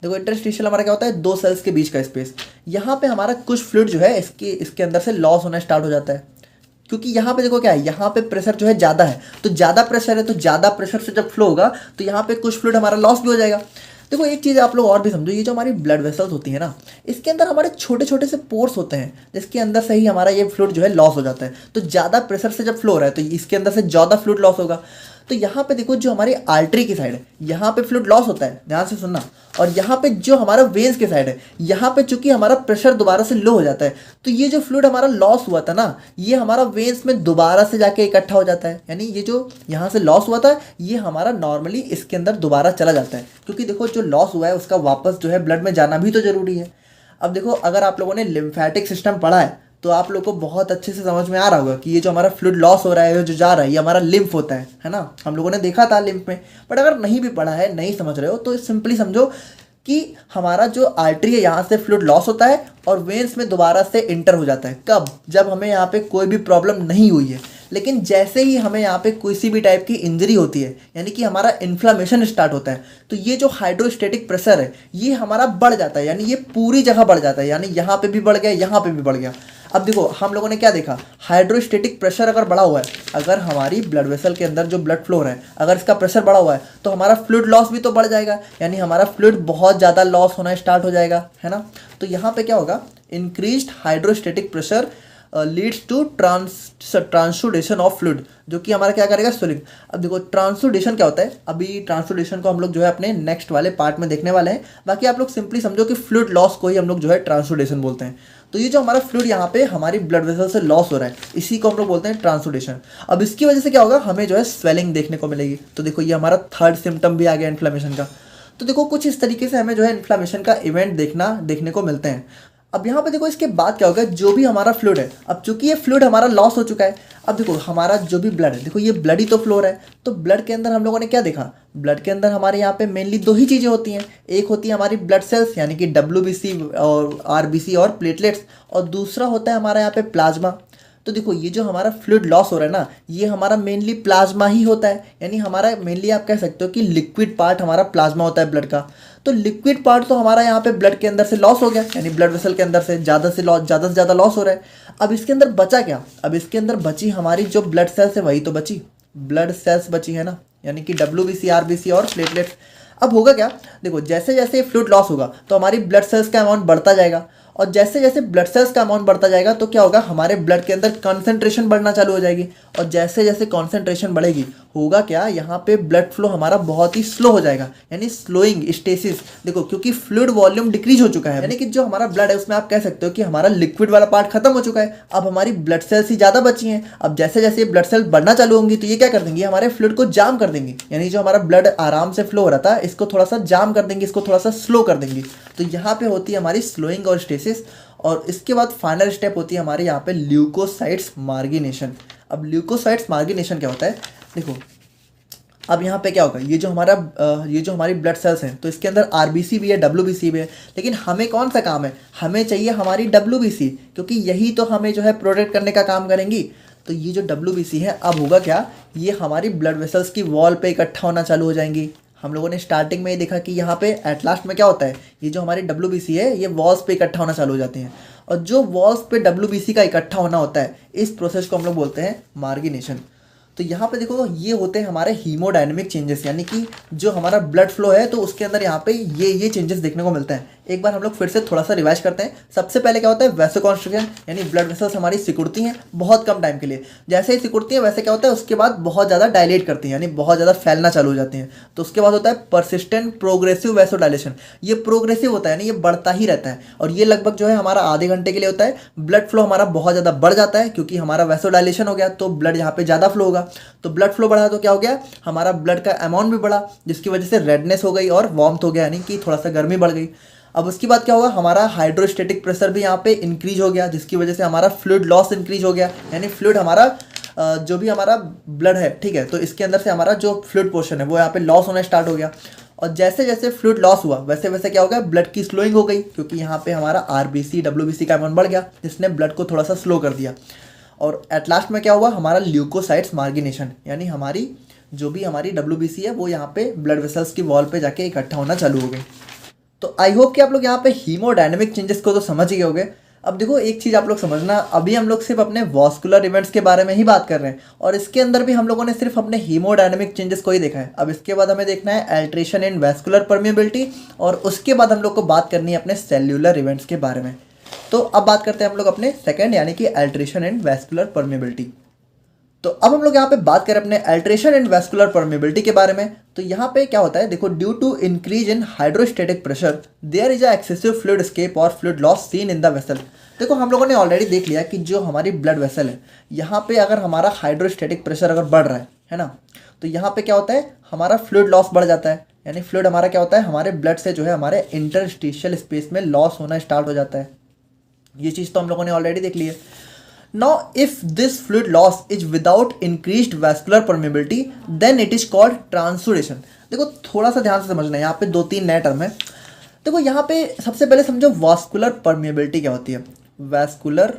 देखो इंटरस्टिशियल हमारा क्या होता है, दो सेल्स के बीच का स्पेस, यहाँ पे हमारा कुछ फ्लूइड जो है इसके अंदर से लॉस होना स्टार्ट हो जाता है। क्योंकि यहाँ पे देखो क्या है, यहाँ पे प्रेशर जो है ज़्यादा है, तो ज़्यादा प्रेशर है, तो ज़्यादा प्रेशर से जब फ्लो होगा तो यहाँ पे कुछ फ्लूइड हमारा लॉस भी हो जाएगा। देखो एक चीज़ आप लोग और भी समझो, ये जो हमारी ब्लड वेसल्स होती है ना, इसके अंदर हमारे छोटे छोटे से पोर्स होते हैं, जिसके अंदर से ही हमारा ये फ्लूइड जो है लॉस हो जाता है। तो ज़्यादा प्रेशर से जब फ्लो हो रहा है तो इसके अंदर से ज़्यादा फ्लूइड लॉस होगा। तो यहाँ पे देखो, जो हमारी आर्टरी की साइड है, यहाँ पे फ्लूइड लॉस होता है, ध्यान से सुनना। और यहाँ पे जो हमारा वेन्स की साइड है, यहाँ पे चूंकि हमारा प्रेशर दोबारा से लो हो जाता है, तो ये जो फ्लूइड हमारा लॉस हुआ था ना, ये हमारा वेन्स में दोबारा से जाके इकट्ठा हो जाता है। यानी ये जो यहाँ से लॉस हुआ था, ये हमारा नॉर्मली इसके अंदर दोबारा चला जाता है। क्योंकि देखो, जो लॉस हुआ है उसका वापस जो है ब्लड में जाना भी तो जरूरी है। अब देखो, अगर आप लोगों ने लिम्फेटिक सिस्टम पढ़ा है तो आप लोग को बहुत अच्छे से समझ में आ रहा होगा कि ये जो हमारा फ्लूइड लॉस हो रहा है, जो जा रहा है, ये हमारा लिम्फ होता है ना। हम लोगों ने देखा था लिम्फ में। बट अगर नहीं भी पढ़ा है, नहीं समझ रहे हो, तो सिंपली समझो कि हमारा जो आर्टरी है, यहाँ से फ्लूइड लॉस होता है और वेन्स में दोबारा से इंटर हो जाता है। कब? जब हमें यहाँ पे कोई भी प्रॉब्लम नहीं हुई है। लेकिन जैसे ही हमें यहाँ पे किसी भी टाइप की इंजरी होती है, यानी कि हमारा इन्फ्लामेशन स्टार्ट होता है, तो ये जो हाइड्रोस्टेटिक प्रेशर है ये हमारा बढ़ जाता है। यानी ये पूरी जगह बढ़ जाता है, यानी यहाँ पे भी बढ़ गया, यहाँ पे भी बढ़ गया। अब देखो, हम लोगों ने क्या देखा, हाइड्रोस्टेटिक प्रेशर अगर बढ़ा हुआ है, अगर हमारी ब्लड वेसल के अंदर जो ब्लड फ्लो हो रहा है, अगर इसका प्रेशर बढ़ा हुआ है, तो हमारा फ्लूइड लॉस भी तो बढ़ जाएगा। यानी हमारा फ्लूइड बहुत ज़्यादा लॉस होना स्टार्ट हो जाएगा, है ना। तो यहाँ पे क्या होगा, increased hydrostatic pressure leads to transudation of fluid, जो कि हमारा क्या करेगा, स्वेलिंग। अब देखो, ट्रांसुडेशन क्या होता है, अभी ट्रांसुडेशन को हम लोग जो है अपने नेक्स्ट वाले पार्ट में देखने वाले हैं। बाकी आप लोग सिंपली समझो कि फ्लूइड लॉस को ही हम लोग जो है ट्रांसुडेशन बोलते हैं। तो ये जो हमारा फ्लूइड यहाँ पे हमारी ब्लड वेसल से लॉस हो रहा है, इसी को हम लोग बोलते हैं ट्रांसुडेशन। अब इसकी वजह से क्या होगा, हमें जो है स्वेलिंग देखने को मिलेगी। तो देखो, ये हमारा थर्ड सिम्टम भी आ गया इन्फ्लेमेशन का। तो देखो, कुछ इस तरीके से हमें जो है इन्फ्लेमेशन का इवेंट देखने को मिलते हैं। अब यहाँ पे देखो, इसके बाद क्या होगा, जो भी हमारा फ्लूइड है, अब चूंकि ये फ्लूइड हमारा लॉस हो चुका है, अब देखो हमारा जो भी ब्लड है, देखो ये ब्लड ही तो फ्लो हो रहा है। तो ब्लड के अंदर हम लोगों ने क्या देखा, ब्लड के अंदर हमारे यहाँ पे मेनली दो ही चीज़ें होती हैं। एक होती है हमारी ब्लड सेल्स, यानी कि WBC और RBC और प्लेटलेट्स, और दूसरा होता है हमारा यहाँ पे प्लाज्मा। तो देखो, ये जो हमारा फ्लूइड लॉस हो रहा है ना, ये हमारा मेनली प्लाज्मा ही होता है। यानी हमारा मेनली आप कह सकते हो कि लिक्विड पार्ट हमारा प्लाज्मा होता है ब्लड का। तो लिक्विड पार्ट तो हमारा यहाँ पे ब्लड के अंदर से लॉस हो गया, यानी ब्लड वेसल के अंदर से ज़्यादा से ज़्यादा लॉस हो रहा है। अब इसके अंदर बचा क्या, अब इसके अंदर बची हमारी जो ब्लड सेल्स है, वही तो बची, ब्लड सेल्स बची है ना, यानी कि WBC, RBC और प्लेटलेट्स। अब होगा क्या, देखो जैसे जैसे फ्लूइड लॉस होगा तो हमारी ब्लड सेल्स का अमाउंट बढ़ता जाएगा, और जैसे जैसे ब्लड सेल्स का अमाउंट बढ़ता जाएगा तो क्या होगा, हमारे ब्लड के अंदर कंसंट्रेशन बढ़ना चालू हो जाएगी। और जैसे जैसे कंसंट्रेशन बढ़ेगी, होगा क्या, यहाँ पे ब्लड फ्लो हमारा बहुत ही स्लो हो जाएगा, यानी स्लोइंग, स्टेसिस। देखो, क्योंकि फ्लूइड वॉल्यूम डिक्रीज हो चुका है, यानी कि जो हमारा ब्लड है उसमें आप कह सकते हो कि हमारा लिक्विड वाला पार्ट खत्म हो चुका है। अब हमारी ब्लड सेल्स ही ज़्यादा बची हैं। अब जैसे जैसे ब्लड सेल बढ़ना चालू होंगी तो ये क्या कर देंगी, हमारे फ्लूइड को जाम कर देंगी। यानी जो हमारा ब्लड आराम से फ्लो हो रहा था, इसको थोड़ा सा जाम कर देंगी, इसको थोड़ा सा स्लो कर देंगी। तो यहाँ पे होती है हमारी स्लोइंग और स्टेसिस। और इसके बाद फाइनल स्टेप होती है हमारे यहाँ पे ल्यूकोसाइट्स मार्गिनेशन। अब ल्यूकोसाइट्स मार्गिनेशन क्या होता है, देखो अब यहाँ पे क्या होगा, ये जो हमारी ब्लड सेल्स हैं, तो इसके अंदर RBC भी है, WBC भी है। लेकिन हमें कौन सा काम है, हमें चाहिए हमारी WBC, क्योंकि यही तो हमें जो है प्रोटेक्ट करने का काम करेंगी। तो ये जो WBC है, अब होगा क्या, ये हमारी ब्लड वेसल्स की वॉल पे इकट्ठा होना चालू हो जाएंगी। हम लोगों ने स्टार्टिंग में ये देखा कि यहाँ पे एट लास्ट में क्या होता है, ये जो हमारी WBC है, ये वॉल्स पे इकट्ठा होना चालू हो जाती हैं। और जो वॉल्स पे WBC का इकट्ठा होना होता है, इस प्रोसेस को हम लोग बोलते हैं मार्गिनेशन। तो यहाँ पे देखो, ये होते हैं हमारे हीमोडायनेमिक चेंजेस, यानी कि जो हमारा ब्लड फ्लो है तो उसके अंदर यहाँ पे ये चेंजेस देखने को मिलते हैं। एक बार हम लोग फिर से थोड़ा सा रिवाइज करते हैं। सबसे पहले क्या होता है, वैसोकॉन्स्ट्रिक्शन, यानी ब्लड वेसल्स हमारी सिकुड़ती हैं बहुत कम टाइम के लिए। जैसे ही सिकुड़ती हैं वैसे क्या होता है, उसके बाद बहुत ज़्यादा डायलेट करती हैं, यानी बहुत ज़्यादा फैलना चालू हो जाती हैं। तो उसके बाद होता है परसिस्टेंट प्रोग्रेसिव वैसोडाइलेशन। ये प्रोग्रेसिव होता है, यानी ये बढ़ता ही रहता है, और ये लगभग जो है हमारा आधे घंटे के लिए होता है। ब्लड फ्लो हमारा बहुत ज़्यादा बढ़ जाता है, क्योंकि हमारा वैसोडाइलेशन हो गया तो ब्लड यहाँ पे ज़्यादा फ्लो होगा। तो ब्लड फ्लो बढ़ा तो क्या हो गया, हमारा ब्लड का अमाउंट भी बढ़ा, जिसकी वजह से रेडनेस हो गई और वार्मथ हो गया, यानी कि थोड़ा सा गर्मी बढ़ गई। अब उसके बाद क्या होगा, हमारा हाइड्रोस्टेटिक प्रेशर भी यहाँ पे इंक्रीज हो गया, जिसकी वजह से हमारा फ्लूइड लॉस इंक्रीज हो गया, यानी फ्लूइड हमारा जो भी हमारा ब्लड है, ठीक है, तो इसके अंदर से हमारा जो फ्लूइड पोर्शन है वो यहाँ पे लॉस होना स्टार्ट हो गया। और जैसे जैसे फ्लूइड लॉस हुआ वैसे वैसे क्या हो गया, ब्लड की स्लोइंग हो गई, क्योंकि यहाँ पे हमारा आरबीसी डब्ल्यूबीसी का अमाउंट बढ़ गया, जिसने ब्लड को थोड़ा सा स्लो कर दिया। और एट लास्ट में क्या हुआ, हमारा ल्यूकोसाइट्स मार्गिनेशन, यानी हमारी जो भी हमारी डब्ल्यूबीसी है वो यहाँ पे ब्लड वेसल्स की वॉल पे जाके इकट्ठा होना चालू हो गई। तो आई होप कि आप लोग यहाँ पे हीमोडायनेमिक चेंजेस को तो समझ ही गए होंगे। अब देखो एक चीज़ आप लोग समझना, अभी हम लोग सिर्फ अपने वॉस्कुलर इवेंट्स के बारे में ही बात कर रहे हैं, और इसके अंदर भी हम लोगों ने सिर्फ अपने हीमोडायनेमिक चेंजेस को ही देखा है। अब इसके बाद हमें देखना है अल्ट्रेशन इन वैस्कुलर परमिएबिलिटी, और उसके बाद हम लोग को बात करनी है अपने सेल्यूलर इवेंट्स के बारे में। तो अब बात करते हैं हम लोग अपने सेकेंड, यानी कि अल्ट्रेशन इन वैस्कुलर परमिएबिलिटी। तो अब हम लोग यहाँ पे बात करें अपने अल्ट्रेशन एंड वैस्कुलर परमिएबिलिटी के बारे में। तो यहाँ पे क्या होता है, देखो, due to increase in hydrostatic pressure there is a excessive fluid escape और fluid loss seen in the vessel. देखो हम लोगों ने ऑलरेडी देख लिया कि जो हमारी ब्लड वेसल है, यहाँ पे अगर हमारा हाइड्रोस्टेटिक प्रेशर अगर बढ़ रहा है ना, तो यहाँ पे क्या होता है, हमारा फ्लूइड लॉस बढ़ जाता है, यानी फ्लूइड हमारा क्या होता है, हमारे ब्लड से जो है हमारे इंटरस्टिशियल स्पेस में लॉस होना स्टार्ट हो जाता है। ये चीज़ तो हम लोगों ने ऑलरेडी देख ली है। Now, if this fluid loss is without increased vascular permeability, then it is called transudation। देखो थोड़ा सा ध्यान से समझना है, यहाँ पे 2-3 नए टर्म है। देखो यहाँ पे सबसे पहले समझो वास्कुलर परमिएबिलिटी क्या होती है। वैस्कुलर,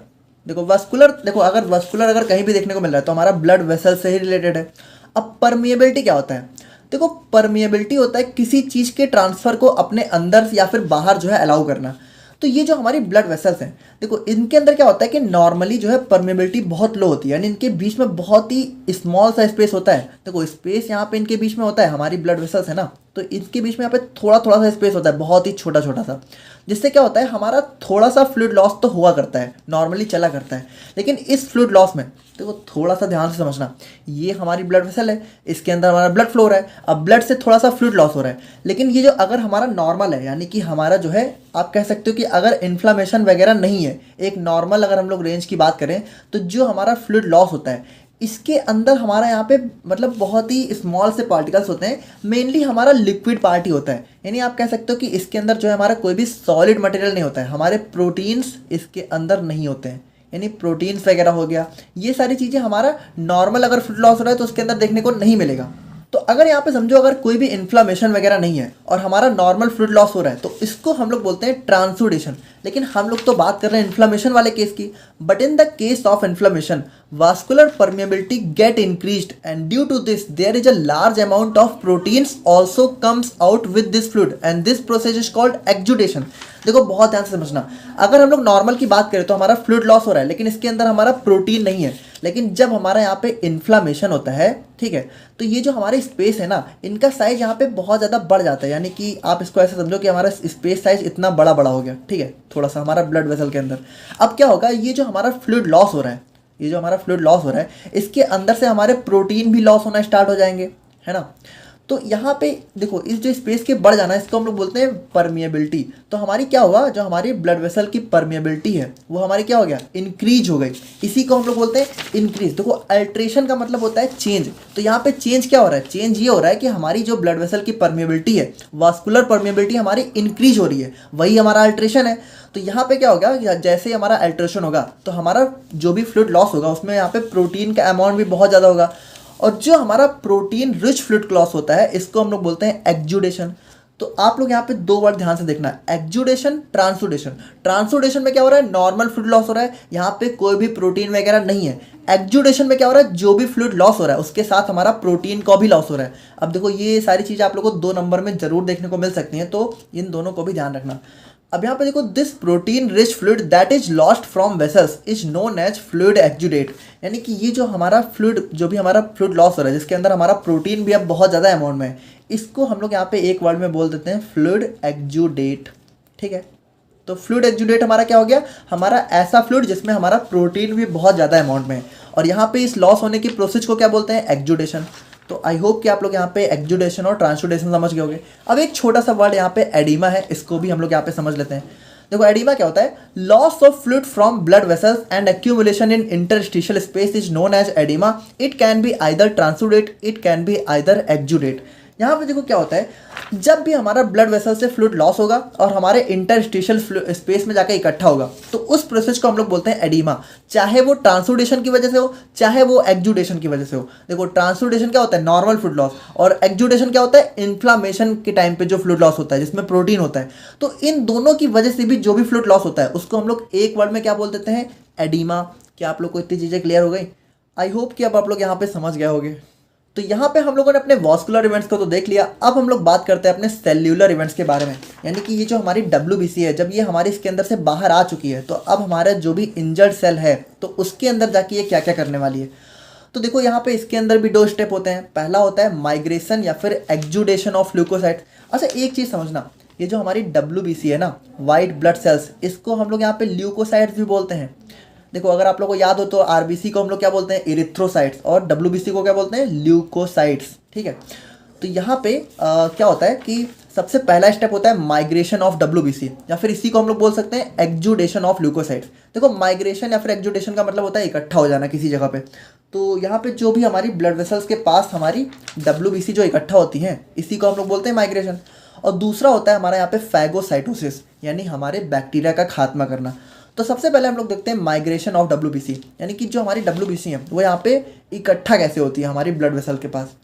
देखो अगर वास्कुलर अगर कहीं भी देखने को मिल रहा है तो हमारा ब्लड वेसल से ही रिलेटेड है। अब परमिएबिलिटी क्या होता है, देखो परमिएबिलिटी होता है किसी चीज़ के ट्रांसफ़र को अपने अंदर या फिर बाहर जो है अलाउ करना। तो ये जो हमारी ब्लड वेसल्स हैं, देखो इनके अंदर क्या होता है कि नॉर्मली जो है परमेबिलिटी बहुत लो होती है, यानी इनके बीच में बहुत ही स्मॉल सा स्पेस होता है। देखो स्पेस यहाँ पे इनके बीच में होता है, हमारी ब्लड वेसल्स है ना, तो इनके बीच में यहाँ पे थोड़ा थोड़ा सा स्पेस होता है, बहुत ही छोटा छोटा सा, जिससे क्या होता है हमारा थोड़ा सा फ्लूइड लॉस तो हुआ करता है, नॉर्मली चला करता है। लेकिन इस फ्लूइड लॉस में देखो थोड़ा सा ध्यान से समझना, ये हमारी ब्लड वेसल है, इसके अंदर हमारा ब्लड फ्लो हो रहा है, अब ब्लड से थोड़ा सा फ्लूइड लॉस हो रहा है। लेकिन ये जो अगर हमारा नॉर्मल है, यानी कि हमारा जो है आप कह सकते हो कि अगर इन्फ्लामेशन वगैरह नहीं है, एक नॉर्मल अगर हम लोग रेंज की बात करें, तो जो हमारा फ्लूइड लॉस होता है इसके अंदर हमारा यहाँ पे मतलब बहुत ही स्मॉल से पार्टिकल्स होते हैं, मेनली हमारा लिक्विड पार्ट ही होता है। यानी आप कह सकते हो कि इसके अंदर जो है हमारा कोई भी सॉलिड मटेरियल नहीं होता है, हमारे प्रोटीन्स इसके अंदर नहीं होते हैं, यानी प्रोटीन्स वगैरह हो गया, ये सारी चीज़ें हमारा नॉर्मल अगर फ्लूइड लॉस हो रहा है तो उसके अंदर देखने को नहीं मिलेगा। तो अगर यहाँ पे समझो अगर कोई भी इन्फ्लामेशन वगैरह नहीं है और हमारा नॉर्मल फ्लूइड लॉस हो रहा है, तो इसको हम लोग बोलते हैं ट्रांसुडेशन। लेकिन हम लोग तो बात कर रहे हैं इन्फ्लामेशन वाले केस की, but in the case of inflammation vascular permeability get increased and due to this there is a large amount of proteins also comes out with this fluid and this process is called exudation। देखो बहुत ध्यान से समझना, अगर हम लोग normal की बात करें तो हमारा फ्लूइड लॉस हो रहा है लेकिन इसके अंदर हमारा प्रोटीन नहीं है। लेकिन जब हमारा यहाँ पे इन्फ्लामेशन होता है, ठीक है, तो ये जो हमारे स्पेस है ना, इनका साइज यहाँ पे बहुत ज़्यादा बढ़ जाता है। यानी कि आप इसको ऐसे समझो कि हमारा स्पेस साइज इतना बड़ा बड़ा हो गया, ठीक है, थोड़ा सा हमारा ब्लड वेसल के अंदर। अब क्या होगा, ये जो हमारा फ्लूइड लॉस हो रहा है, ये जो हमारा फ्लूइड लॉस हो रहा है, इसके अंदर से हमारे प्रोटीन भी लॉस होना स्टार्ट हो जाएंगे, है ना। तो यहाँ पे देखो इस जो स्पेस के बढ़ जाना है इसको हम लोग बोलते हैं परमिएबिलिटी। तो हमारी क्या हुआ, जो हमारी ब्लड वेसल की परमिएबिलिटी है वो हमारी क्या हो गया, इंक्रीज हो गई। इसी को हम लोग बोलते हैं इंक्रीज। देखो अल्ट्रेशन का मतलब होता है चेंज। तो यहाँ पे चेंज क्या हो रहा है, चेंज ये हो रहा है कि हमारी जो ब्लड वेसल की परमिएबिलिटी है, वास्कुलर परमिएबिलिटी हमारी इंक्रीज हो रही है, वही हमारा अल्ट्रेशन है। तो यहाँ पे क्या होगा, जैसे हमारा अल्ट्रेशन होगा तो हमारा जो भी फ्लूइड लॉस होगा उसमें यहाँ पे प्रोटीन का अमाउंट भी बहुत ज़्यादा होगा, और जो हमारा प्रोटीन रिच फ्लूइड लॉस होता है इसको हम लोग बोलते हैं एक्जुडेशन। तो आप लोग यहाँ पे दो वर्ड ध्यान से देखना, एक्जुडेशन, ट्रांसुडेशन। ट्रांसुडेशन में क्या हो रहा है, नॉर्मल फ्लूइड लॉस हो रहा है, यहाँ पे कोई भी प्रोटीन वगैरह नहीं है। एक्जुडेशन में क्या हो रहा है, जो भी फ्लूइड लॉस हो रहा है उसके साथ हमारा प्रोटीन का भी लॉस हो रहा है। अब देखो ये सारी चीज़ें आप लोगों को 2 नंबर में जरूर देखने को मिल सकती हैं, तो इन दोनों को भी ध्यान रखना। अब यहाँ पे देखो, this protein rich fluid that is lost from vessels is known as fluid exudate. यानी कि ये जो हमारा फ्लूइड, जो भी हमारा फ्लूइड लॉस हो रहा है जिसके अंदर हमारा प्रोटीन भी अब बहुत ज़्यादा अमाउंट में है, इसको हम लोग यहाँ पे एक वर्ड में बोल देते हैं फ्लूइड एक्जुडेट। ठीक है। तो फ्लूइड एक्जुडेट हमारा क्या हो गया, हमारा ऐसा फ्लूइड जिसमें हमारा प्रोटीन भी बहुत ज़्यादा अमाउंट में है, और यहाँ पे इस लॉस होने की प्रोसेस को क्या बोलते हैं, एक्जुडेशन। तो आई होप कि आप लोग यहाँ पे एक्जुडेशन और ट्रांसुडेशन समझ गए होंगे। अब एक छोटा सा वर्ड यहाँ पे एडिमा है, इसको भी हम लोग यहाँ पे समझ लेते हैं। देखो एडिमा क्या होता है, loss of fluid from blood vessels and accumulation in interstitial space is known as oedema. It can be either transudate, it can be either exudate. यहाँ पे देखो क्या होता है, जब भी हमारा ब्लड वेसल से फ्लूइड लॉस होगा और हमारे इंटरस्टिशियल स्पेस में जाकर इकट्ठा होगा, तो उस प्रोसेस को हम लोग बोलते हैं एडिमा, चाहे वो ट्रांसुडेशन की वजह से हो चाहे वो एक्जुडेशन की वजह से हो। देखो ट्रांसुडेशन क्या होता है, नॉर्मल फ्लूइड लॉस, और एक्जुडेशन क्या होता है, इन्फ्लामेशन के टाइम पे जो फ्लूइड लॉस होता है जिसमें प्रोटीन होता है। तो इन दोनों की वजह से भी जो भी फ्लूइड लॉस होता है उसको हम लोग एक वर्ड में क्या बोल देते हैं, एडिमा। क्या आप लोग को इतनी चीज़ें क्लियर हो गई? आई होप कि अब आप लोग यहाँ पे समझ गए होंगे। तो यहाँ पे हम लोगों ने अपने वॉस्कुलर इवेंट्स को तो देख लिया, अब हम लोग बात करते हैं अपने सेल्यूलर इवेंट्स के बारे में। यानी कि ये जो हमारी WBC है, जब ये हमारे इसके अंदर से बाहर आ चुकी है, तो अब हमारा जो भी इंजर्ड सेल है तो उसके अंदर जाके ये क्या क्या करने वाली है। तो देखो यहाँ पे इसके अंदर भी 2 स्टेप होते हैं। पहला होता है माइग्रेशन या फिर एक्जुडेशन ऑफ ल्यूकोसाइट्स। अच्छा एक चीज़ समझना, ये जो हमारी WBC है ना, वाइट ब्लड सेल्स, इसको हम लोग यहाँ पे ल्यूकोसाइट्स भी बोलते हैं। देखो अगर आप लोगों को याद हो तो RBC को हम लोग क्या बोलते हैं, इरिथ्रोसाइट्स, और WBC को क्या बोलते हैं, ल्यूकोसाइट्स। ठीक है। तो यहाँ पे क्या होता है कि सबसे पहला स्टेप होता है माइग्रेशन ऑफ WBC, या फिर इसी को हम लोग बोल सकते हैं एक्जुडेशन ऑफ ल्यूकोसाइट्स। देखो माइग्रेशन या फिर एक्जुडेशन का मतलब होता है इकट्ठा हो जाना किसी जगह पे। तो यहाँ पे जो भी हमारी ब्लड वेसल्स के पास हमारी WBC जो इकट्ठा होती हैं, इसी को हम लोग बोलते हैं माइग्रेशन। और दूसरा होता है हमारा यहाँ पे फैगोसाइटोसिस, यानी हमारे बैक्टीरिया का खात्मा करना। तो सबसे पहले हम लोग देखते हैं माइग्रेशन ऑफ WBC, यानी कि जो हमारी WBC है वो यहाँ पे इकट्ठा कैसे होती है हमारी ब्लड वेसल के पास।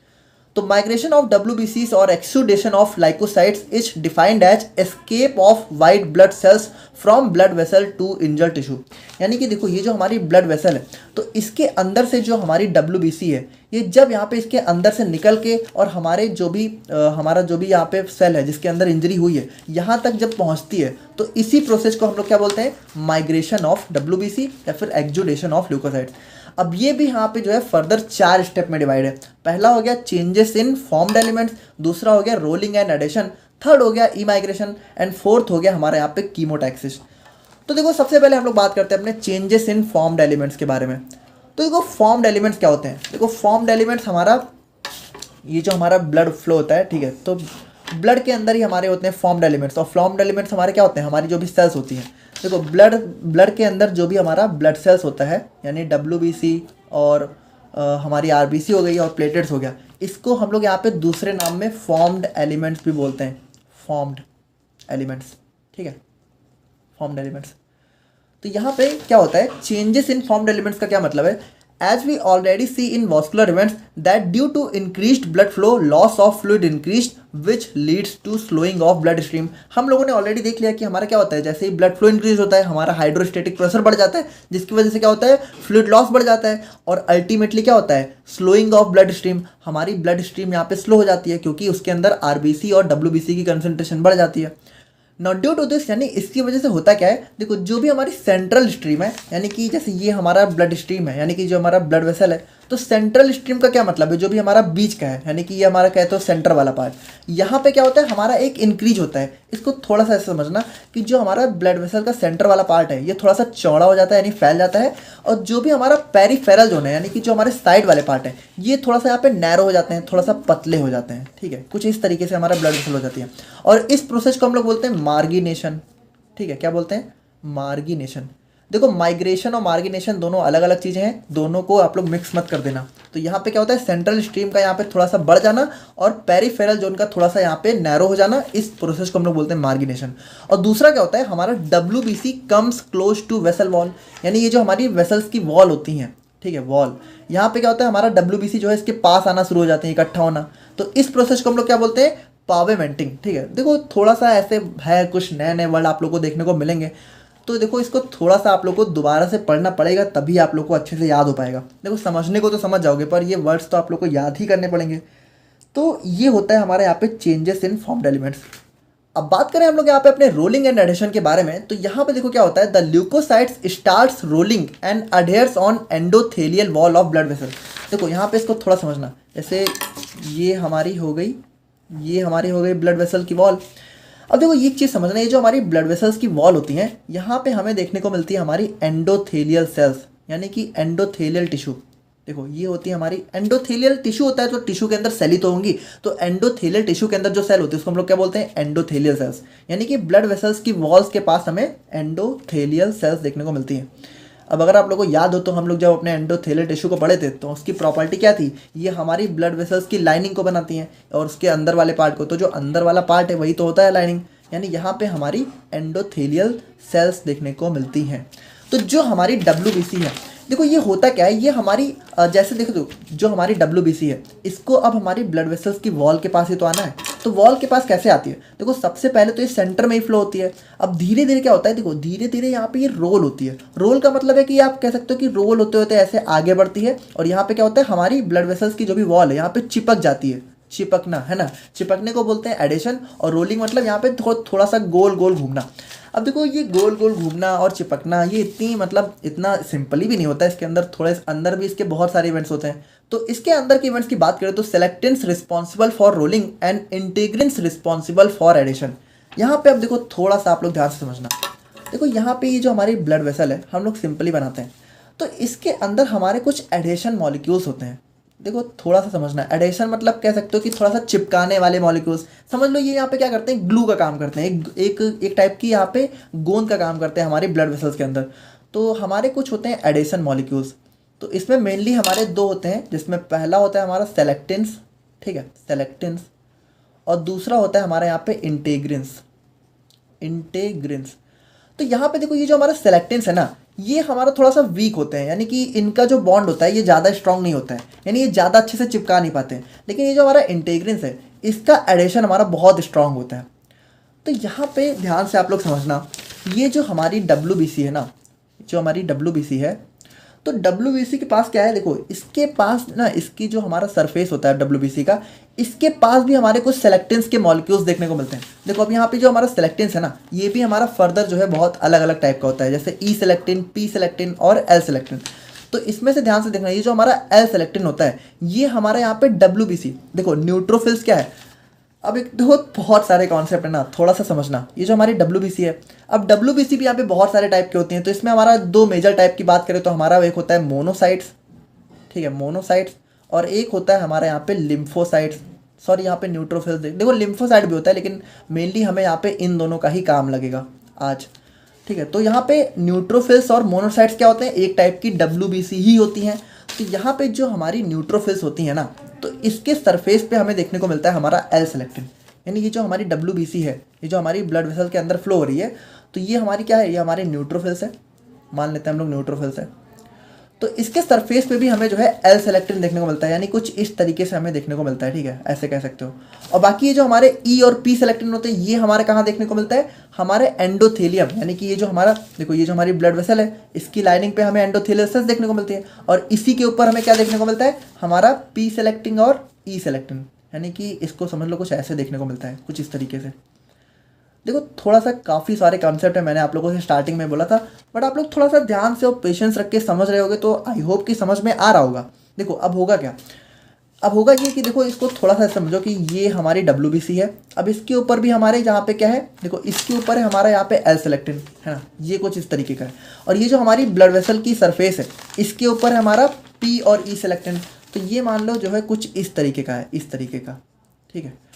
तो माइग्रेशन ऑफ WBCs और exudation of leukocytes is defined as escape of white blood cells from blood vessel to injured tissue. यानी कि देखो ये जो हमारी ब्लड वेसल है, तो इसके अंदर से जो हमारी WBC है, ये जब यहाँ पे इसके अंदर से निकल के और हमारे जो भी हमारा जो भी यहाँ पे सेल है जिसके अंदर इंजरी हुई है, यहाँ तक जब पहुँचती है, तो इसी प्रोसेस को हम लोग क्या बोलते हैं, माइग्रेशन ऑफ WBC या फिर एक्जुडेशन ऑफ ल्यूकोसाइट्स। अब ये भी यहाँ पे जो है फर्दर 4 स्टेप में डिवाइड है। पहला हो गया चेंजेस इन फॉर्म्ड एलिमेंट्स, दूसरा हो गया रोलिंग एंड एडिशन, थर्ड हो गया इमाइग्रेशन, एंड फोर्थ हो गया हमारे यहाँ पे कीमोटैक्सिस। तो देखो सबसे पहले हम लोग बात करते हैं अपने चेंजेस इन फॉर्म्ड एलिमेंट्स के बारे में। तो देखो फॉर्म्ड एलिमेंट्स क्या होते हैं, देखो फॉर्म्ड एलिमेंट्स हमारा ये जो हमारा ब्लड फ्लो होता है, ठीक है, तो ब्लड के अंदर ही हमारे होते हैं फॉर्म्ड एलिमेंट्स, और फॉर्म्ड एलिमेंट्स हमारे क्या होते हैं, हमारी जो भी सेल्स होती हैं। देखो ब्लड के अंदर जो भी हमारा ब्लड सेल्स होता है, यानी WBC और हमारी RBC हो गई और प्लेटलेट्स हो गया, इसको हम लोग यहाँ पे दूसरे नाम में फॉर्म्ड एलिमेंट्स भी बोलते हैं, फॉर्म्ड एलिमेंट्स। ठीक है, फॉर्म्ड एलिमेंट्स। तो यहाँ पे क्या होता है, चेंजेस इन फॉर्म्ड एलिमेंट्स का क्या मतलब है, as we already see in vascular events that due to increased blood flow loss of fluid increased which leads to slowing of blood stream। हम लोगों ने ऑलरेडी देख लिया कि हमारा क्या होता है, जैसे ही ब्लड फ्लो इंक्रीज होता है हमारा हाइड्रोस्टेटिक प्रेशर बढ़ जाता है, जिसकी वजह से क्या होता है, फ्लूइड लॉस बढ़ जाता है, और अल्टीमेटली क्या होता है, स्लोइंग ऑफ ब्लड स्ट्रीम। हमारी ब्लड स्ट्रीम यहाँ पे स्लो हो जाती है क्योंकि उसके अंदर RBC और WBC की कंसंट्रेशन बढ़ जाती है। नॉट ड्यू टू दिस, यानी इसकी वजह से होता क्या है, देखो जो भी हमारी सेंट्रल स्ट्रीम है, यानी कि जैसे ये हमारा ब्लड स्ट्रीम है, यानी कि जो हमारा ब्लड वेसल है, तो सेंट्रल स्ट्रीम का क्या मतलब है, जो भी हमारा बीच का है, यानी कि ये हमारा कहते हो सेंटर वाला पार्ट, यहाँ पे क्या होता है, हमारा एक इंक्रीज होता है। इसको थोड़ा सा ऐसे समझना कि जो हमारा ब्लड वेसल का सेंटर वाला पार्ट है ये थोड़ा सा चौड़ा हो जाता है, यानी फैल जाता है, और जो भी हमारा पेरिफेरल जोन है, यानी कि जो हमारे साइड वाले पार्ट है, ये थोड़ा सा यहाँ पे नैरो हो जाते हैं, थोड़ा सा पतले हो जाते हैं। ठीक है, कुछ इस तरीके से हमारा ब्लड वेसल हो जाती है, और इस प्रोसेस को हम लोग बोलते हैं मार्गिनेशन। ठीक है, क्या बोलते हैं, मार्गिनेशन। देखो माइग्रेशन और मार्गिनेशन दोनों अलग अलग चीज़ें हैं, दोनों को आप लोग मिक्स मत कर देना। तो यहाँ पे क्या होता है, सेंट्रल स्ट्रीम का यहाँ पे थोड़ा सा बढ़ जाना और पेरिफेरल जोन का थोड़ा सा यहाँ पे नैरो हो जाना, इस प्रोसेस को हम लोग बोलते हैं मार्गिनेशन। और दूसरा क्या होता है, हमारा WBC comes close to vessel wall, यानी ये जो हमारी वेसल्स की वॉल होती हैं, ठीक है, वॉल, यहाँ पे क्या होता है, हमारा WBC जो है इसके पास आना शुरू हो जाते हैं, इकट्ठा होना। तो इस प्रोसेस को हम लोग क्या बोलते हैं, पावेमेंटिंग। ठीक है, देखो थोड़ा सा ऐसे है, कुछ नए नए वर्ड आप लोग को देखने को मिलेंगे, तो देखो इसको थोड़ा सा आप लोग को दोबारा से पढ़ना पड़ेगा, तभी आप लोग को अच्छे से याद हो पाएगा। देखो समझने को तो समझ जाओगे, पर ये वर्ड्स तो आप लोग को याद ही करने पड़ेंगे। तो ये होता है हमारे यहाँ पे चेंजेस इन फॉर्म्ड एलिमेंट्स। अब बात करें हम लोग यहाँ पे अपने रोलिंग एंड एडिशन के बारे में, तो यहाँ पे देखो क्या होता है, the leukocytes starts rolling and adheres on endothelial wall of blood vessel. देखो यहाँ पे इसको थोड़ा समझना, जैसे ये हमारी हो गई ब्लड वेसल की वॉल। अब देखो ये चीज़ समझना, ये जो हमारी ब्लड वेसल्स की वॉल होती हैं, यहाँ पे हमें देखने को मिलती है हमारी एंडोथेलियल सेल्स, यानी कि एंडोथेलियल टिश्यू। देखो ये होती है हमारी एंडोथेलियल टिश्यू होता है, तो टिश्यू के अंदर सेल ही तो होंगी, तो एंडोथेलियल टिश्यू के अंदर जो सेल होती है उसको हम लोग क्या बोलते हैं, एंडोथेलियल सेल्स। यानी कि ब्लड वेसल्स की वॉल्स के पास हमें एंडोथेलियल सेल्स देखने को मिलती हैं। अब अगर आप लोगों को याद हो तो हम लोग जब अपने एंडोथेलियल टिश्यू को पढ़े थे तो उसकी प्रॉपर्टी क्या थी, ये हमारी ब्लड वेसल्स की लाइनिंग को बनाती हैं और उसके अंदर वाले पार्ट को, तो जो अंदर वाला पार्ट है वही तो होता है लाइनिंग, यानी यहाँ पे हमारी एंडोथेलियल सेल्स देखने को मिलती हैं। तो जो हमारी WBC है, देखो ये होता क्या है, ये हमारी जैसे देखो तो जो हमारी WBC है, इसको अब हमारी ब्लड वेसल्स की वॉल के पास ही तो आना है। तो वॉल के पास कैसे आती है, देखो सबसे पहले तो ये सेंटर में ही फ्लो होती है। अब धीरे धीरे क्या होता है, देखो धीरे धीरे यहाँ पे ये रोल होती है। रोल का मतलब है कि आप कह सकते हो कि रोल होते होते ऐसे आगे बढ़ती है और यहाँ पे क्या होता है, हमारी ब्लड वेसल्स की जो भी वॉल है यहाँ पे चिपक जाती है। चिपकना है ना, चिपकने को बोलते हैं एडेशन, और रोलिंग मतलब यहाँ पे थोड़ा सा गोल गोल घूमना। अब देखो ये गोल गोल घूमना और चिपकना ये इतना सिंपली भी नहीं होता है, इसके अंदर थोड़े अंदर भी इसके बहुत सारे इवेंट्स होते हैं। तो इसके अंदर के इवेंट्स की बात करें तो selectins responsible for rolling and integrins responsible for adhesion. यहाँ पे अब देखो थोड़ा सा आप लोग ध्यान से समझना, देखो यहाँ पे ये जो हमारी ब्लड वेसल है हम लोग सिंपली बनाते हैं, तो इसके अंदर हमारे कुछ एडेशन मॉलिक्यूल्स होते हैं। देखो थोड़ा सा समझना, एडेशन मतलब कह सकते हो कि थोड़ा सा चिपकाने वाले मॉलिक्यूल्स, समझ लो ये यहाँ पे क्या करते हैं, ग्लू का काम करते हैं, एक टाइप की यहाँ पे गोंद का काम करते हैं हमारे ब्लड वेसल्स के अंदर। तो हमारे कुछ होते हैं एडेशन मॉलिक्यूल्स, तो इसमें मेनली हमारे दो होते हैं, जिसमें पहला होता है हमारा सेलेक्टेंस, ठीक है सेलेक्टेंस, और दूसरा होता है हमारे यहाँ पे इंटेग्रिन्स। तो यहाँ पे देखो ये जो हमारा सेलेक्टेंस है ना, ये हमारा थोड़ा सा वीक होते हैं, यानी कि इनका जो बॉन्ड होता है ये ज़्यादा स्ट्रांग नहीं होता है, यानी ये ज़्यादा अच्छे से चिपका नहीं पाते हैं। लेकिन ये जो हमारा इंटेग्रिन्स है इसका एडेशन हमारा बहुत स्ट्रांग होता है। तो यहाँ पे ध्यान से आप लोग समझना, ये जो हमारी WBC है ना, जो हमारी WBC है, तो WBC के पास क्या है, देखो इसके पास ना, इसकी जो हमारा सरफेस होता है WBC का, इसके पास भी हमारे कुछ सेलेक्टेंस के मॉलिक्यूल्स देखने को मिलते हैं। देखो अब यहाँ पे जो हमारा सेलेक्टेंस है ना, ये भी हमारा फर्दर जो है बहुत अलग अलग टाइप का होता है, जैसे E सेलेक्टिन, P सेलेक्टिन और L सेलेक्टिन। तो इसमें से ध्यान से देखना, ये जो हमारा L सेलेक्टिन होता है ये हमारा यहाँ पे WBC, देखो न्यूट्रोफिल्स क्या है, अब एक देखो बहुत सारे कॉन्सेप्ट है ना, थोड़ा सा समझना। ये जो हमारी WBC है, अब WBC भी यहाँ पे बहुत सारे टाइप के होती हैं, तो इसमें हमारा दो मेजर टाइप की बात करें तो हमारा एक होता है मोनोसाइट्स, ठीक है मोनोसाइट्स, और एक होता है हमारा यहाँ पे लिम्फोसाइट्स, सॉरी यहाँ पे न्यूट्रोफिल्स, देखो लिम्फोसाइट भी होता है लेकिन मेनली हमें यहाँ पे इन दोनों का ही काम लगेगा आज, ठीक है। तो यहाँ पे न्यूट्रोफिल्स और मोनोसाइट्स क्या होते हैं, एक टाइप की WBC ही होती हैं। तो यहाँ पे जो हमारी न्यूट्रोफिल्स होती हैं ना, तो इसके सरफेस पे हमें देखने को मिलता है हमारा L सेलेक्टिन, यानी ये जो हमारी WBC है, ये जो हमारी ब्लड वेसल के अंदर फ्लो हो रही है, तो ये हमारी क्या है, ये हमारी न्यूट्रोफिल्स है, मान लेते हैं हम लोग न्यूट्रोफिल्स है। तो इसके सरफेस पे भी हमें जो है L सेलेक्टिन देखने को मिलता है, यानी कुछ इस तरीके से हमें देखने को मिलता है, ठीक है ऐसे कह सकते हो। और बाकी ये जो हमारे E और P सेलेक्टिन होते हैं ये हमारे कहाँ देखने को मिलता है, हमारे एंडोथेलियम, यानी कि ये जो हमारा देखो ये जो हमारी ब्लड वेसल है इसकी लाइनिंग पे हमें एंडोथेलियल सेल्स देखने को मिलती है, और इसी के ऊपर हमें क्या देखने को मिलता है, हमारा P सेलेक्टिन और E सेलेक्टिन, यानी कि इसको समझ लो कुछ ऐसे देखने को मिलता है, कुछ इस तरीके से। देखो थोड़ा सा काफ़ी सारे कॉन्सेप्ट है, मैंने आप लोगों से स्टार्टिंग में बोला था, बट आप लोग थोड़ा सा ध्यान से और पेशेंस रख के समझ रहे होगे तो आई होप कि समझ में आ रहा होगा। देखो अब होगा क्या, अब होगा ये कि देखो इसको थोड़ा सा समझो कि ये हमारी WBC है, अब इसके ऊपर भी हमारे यहाँ पे क्या है, देखो इसके ऊपर है हमारा यहाँ पे L सेलेक्टिन है ना, ये कुछ इस तरीके का है, और ये जो हमारी ब्लड वेसल की सरफेस है इसके ऊपर है हमारा P और E सेलेक्टिन, तो ये मान लो जो है कुछ इस तरीके का है, इस तरीके का, ठीक है।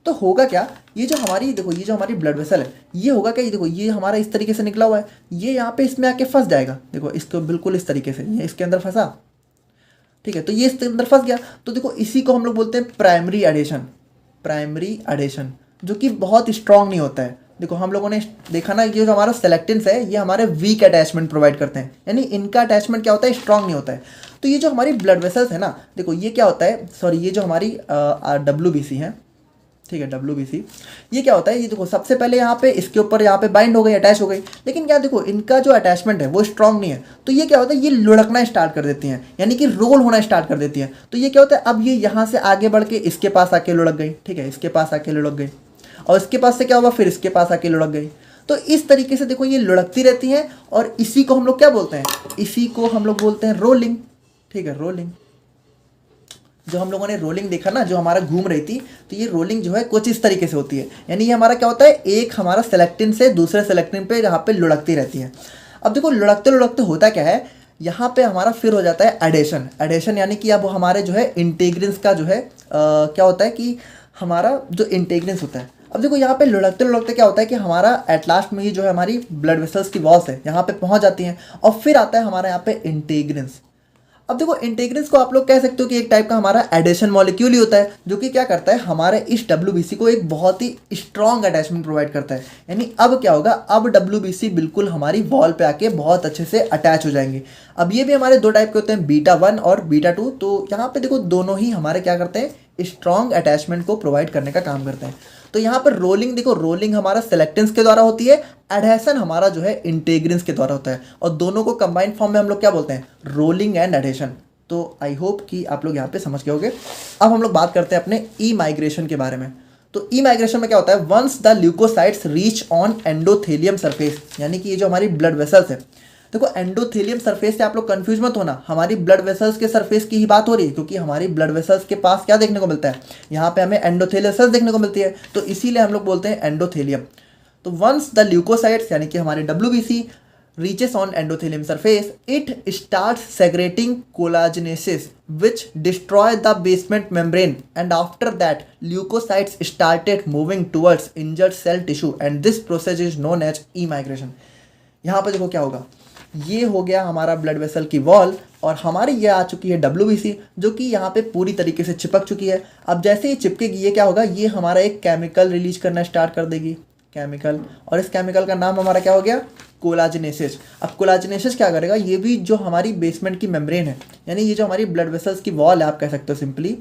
तो होगा क्या, ये जो हमारी देखो ये जो हमारी ब्लड वेसल है ये होगा क्या, ये देखो ये हमारा इस तरीके से निकला हुआ है, ये यहाँ पे इसमें आके फंस जाएगा, देखो इसको बिल्कुल इस तरीके से ये इसके अंदर फंसा, ठीक है, तो ये इसके अंदर फंस गया। तो देखो इसी को हम लोग बोलते हैं प्राइमरी एडेशन, जो कि बहुत स्ट्रांग नहीं होता है। देखो हम लोगों ने देखा ना, ये जो हमारा सेलेक्टेंस है ये हमारे वीक अटैचमेंट प्रोवाइड करते हैं, यानी इनका अटैचमेंट क्या होता है, स्ट्रांग नहीं होता है। तो ये जो हमारी ब्लड वेसल्स है ना, देखो ये क्या होता है, सॉरी ये जो हमारी WBC है, ठीक है WBC, ये क्या होता है, ये देखो सबसे पहले यहाँ पे इसके ऊपर यहाँ पे बाइंड हो गई, अटैच हो गई, लेकिन क्या देखो इनका जो अटैचमेंट है वो स्ट्रांग नहीं है, तो ये क्या होता है, ये लुढ़कना स्टार्ट कर देती हैं, यानी कि रोल होना स्टार्ट कर देती हैं। तो ये क्या होता है, अब ये यहाँ से आगे बढ़ के इसके पास आके लुढ़क गई, ठीक है इसके पास आके लुढ़क गई, और इसके पास से क्या हुआ, फिर इसके पास आके लुढ़क गई। तो इस तरीके से देखो ये लुढ़कती रहती हैं, और इसी को हम लोग क्या बोलते हैं, इसी को हम लोग बोलते हैं रोलिंग, ठीक है रोलिंग। जो हम लोगों ने रोलिंग देखा ना, जो हमारा घूम रही थी, तो ये रोलिंग जो है कुछ इस तरीके से होती है। यानी ये हमारा क्या होता है, एक हमारा सेलेक्टिन से दूसरे सेलेक्टिन पे यहाँ पे लुढ़कती रहती है। अब देखो लुढ़कते लुढ़कते होता क्या है, यहाँ पे हमारा फिर हो जाता है एडेशन। एडेशन यानी कि अब हमारे जो है इंटीग्रिन्स का जो है क्या होता है कि हमारा जो इंटीग्रिन्स होता है, अब देखो यहाँ पे लुढ़कते लुढ़कते क्या होता है कि हमारा एट लास्ट में ही जो है हमारी ब्लड वेसल्स की वॉल्स है यहाँ पे पहुँच जाती हैं, और फिर आता है हमारा यहाँ पे इंटीग्रिन्स। अब देखो इंटीग्रिन्स को आप लोग कह सकते हो कि एक टाइप का हमारा एडेशन मॉलिक्यूल ही होता है, जो कि क्या करता है, हमारे इस WBC को एक बहुत ही स्ट्रॉन्ग अटैचमेंट प्रोवाइड करता है। यानी अब क्या होगा, अब WBC बिल्कुल हमारी वॉल पे आके बहुत अच्छे से अटैच हो जाएंगे। अब ये भी हमारे दो टाइप के होते हैं, β1 और β2। तो यहाँ पे देखो दोनों ही हमारे क्या करते हैं, स्ट्रॉन्ग अटैचमेंट को प्रोवाइड करने का काम करते हैं। तो यहाँ पर रोलिंग देखो, रोलिंग हमारा सेलेक्टेंस के द्वारा होती है, एडहेशन हमारा जो है इंटीग्रिन्स के द्वारा होता है, और दोनों को कंबाइंड फॉर्म में हम लोग क्या बोलते हैं, रोलिंग एंड एडहेशन। तो आई होप कि आप लोग यहाँ पे समझ गए होंगे। अब हम लोग बात करते हैं अपने ई माइग्रेशन के बारे में। तो ई माइग्रेशन में क्या होता है, once the leukocytes reach on endothelium surface, यानी कि ये जो हमारी ब्लड वेसल्स है, देखो एंडोथेलियम सरफेस से आप लोग कंफ्यूज मत होना, हमारी ब्लड वेसल्स के सरफेस की ही बात हो रही है, क्योंकि हमारी ब्लड वेसल्स के पास क्या देखने को मिलता है, यहाँ पे हमें एंडोथेलियल सेल्स देखने को मिलती है, तो इसीलिए हम लोग बोलते हैं एंडोथेलियम। तो वंस द ल्यूकोसाइट्स यानी कि हमारे WBC reaches on endothelium surface, it starts segregating collagenases which destroy the basement membrane, and after that leukocytes started moving towards injured cell tissue, and this process is known as e-migration। यहाँ पे देखो क्या होगा, ये हो गया हमारा blood vessel की वॉल, और हमारी ये आ चुकी है WBC, जो कि यहाँ पे पूरी तरीके से चिपक चुकी है। अब जैसे ये चिपकेगी, ये क्या होगा, ये हमारा एक केमिकल रिलीज करना स्टार्ट कर देगी, केमिकल, और इस केमिकल का नाम हमारा क्या हो गया, कोलाजिनेसेस। अब कोलाजिनेसेस क्या करेगा, ये भी जो हमारी बेसमेंट की मेम्ब्रेन है, यानी ये जो हमारी ब्लड वेसल्स की वॉल है आप कह सकते हो सिंपली,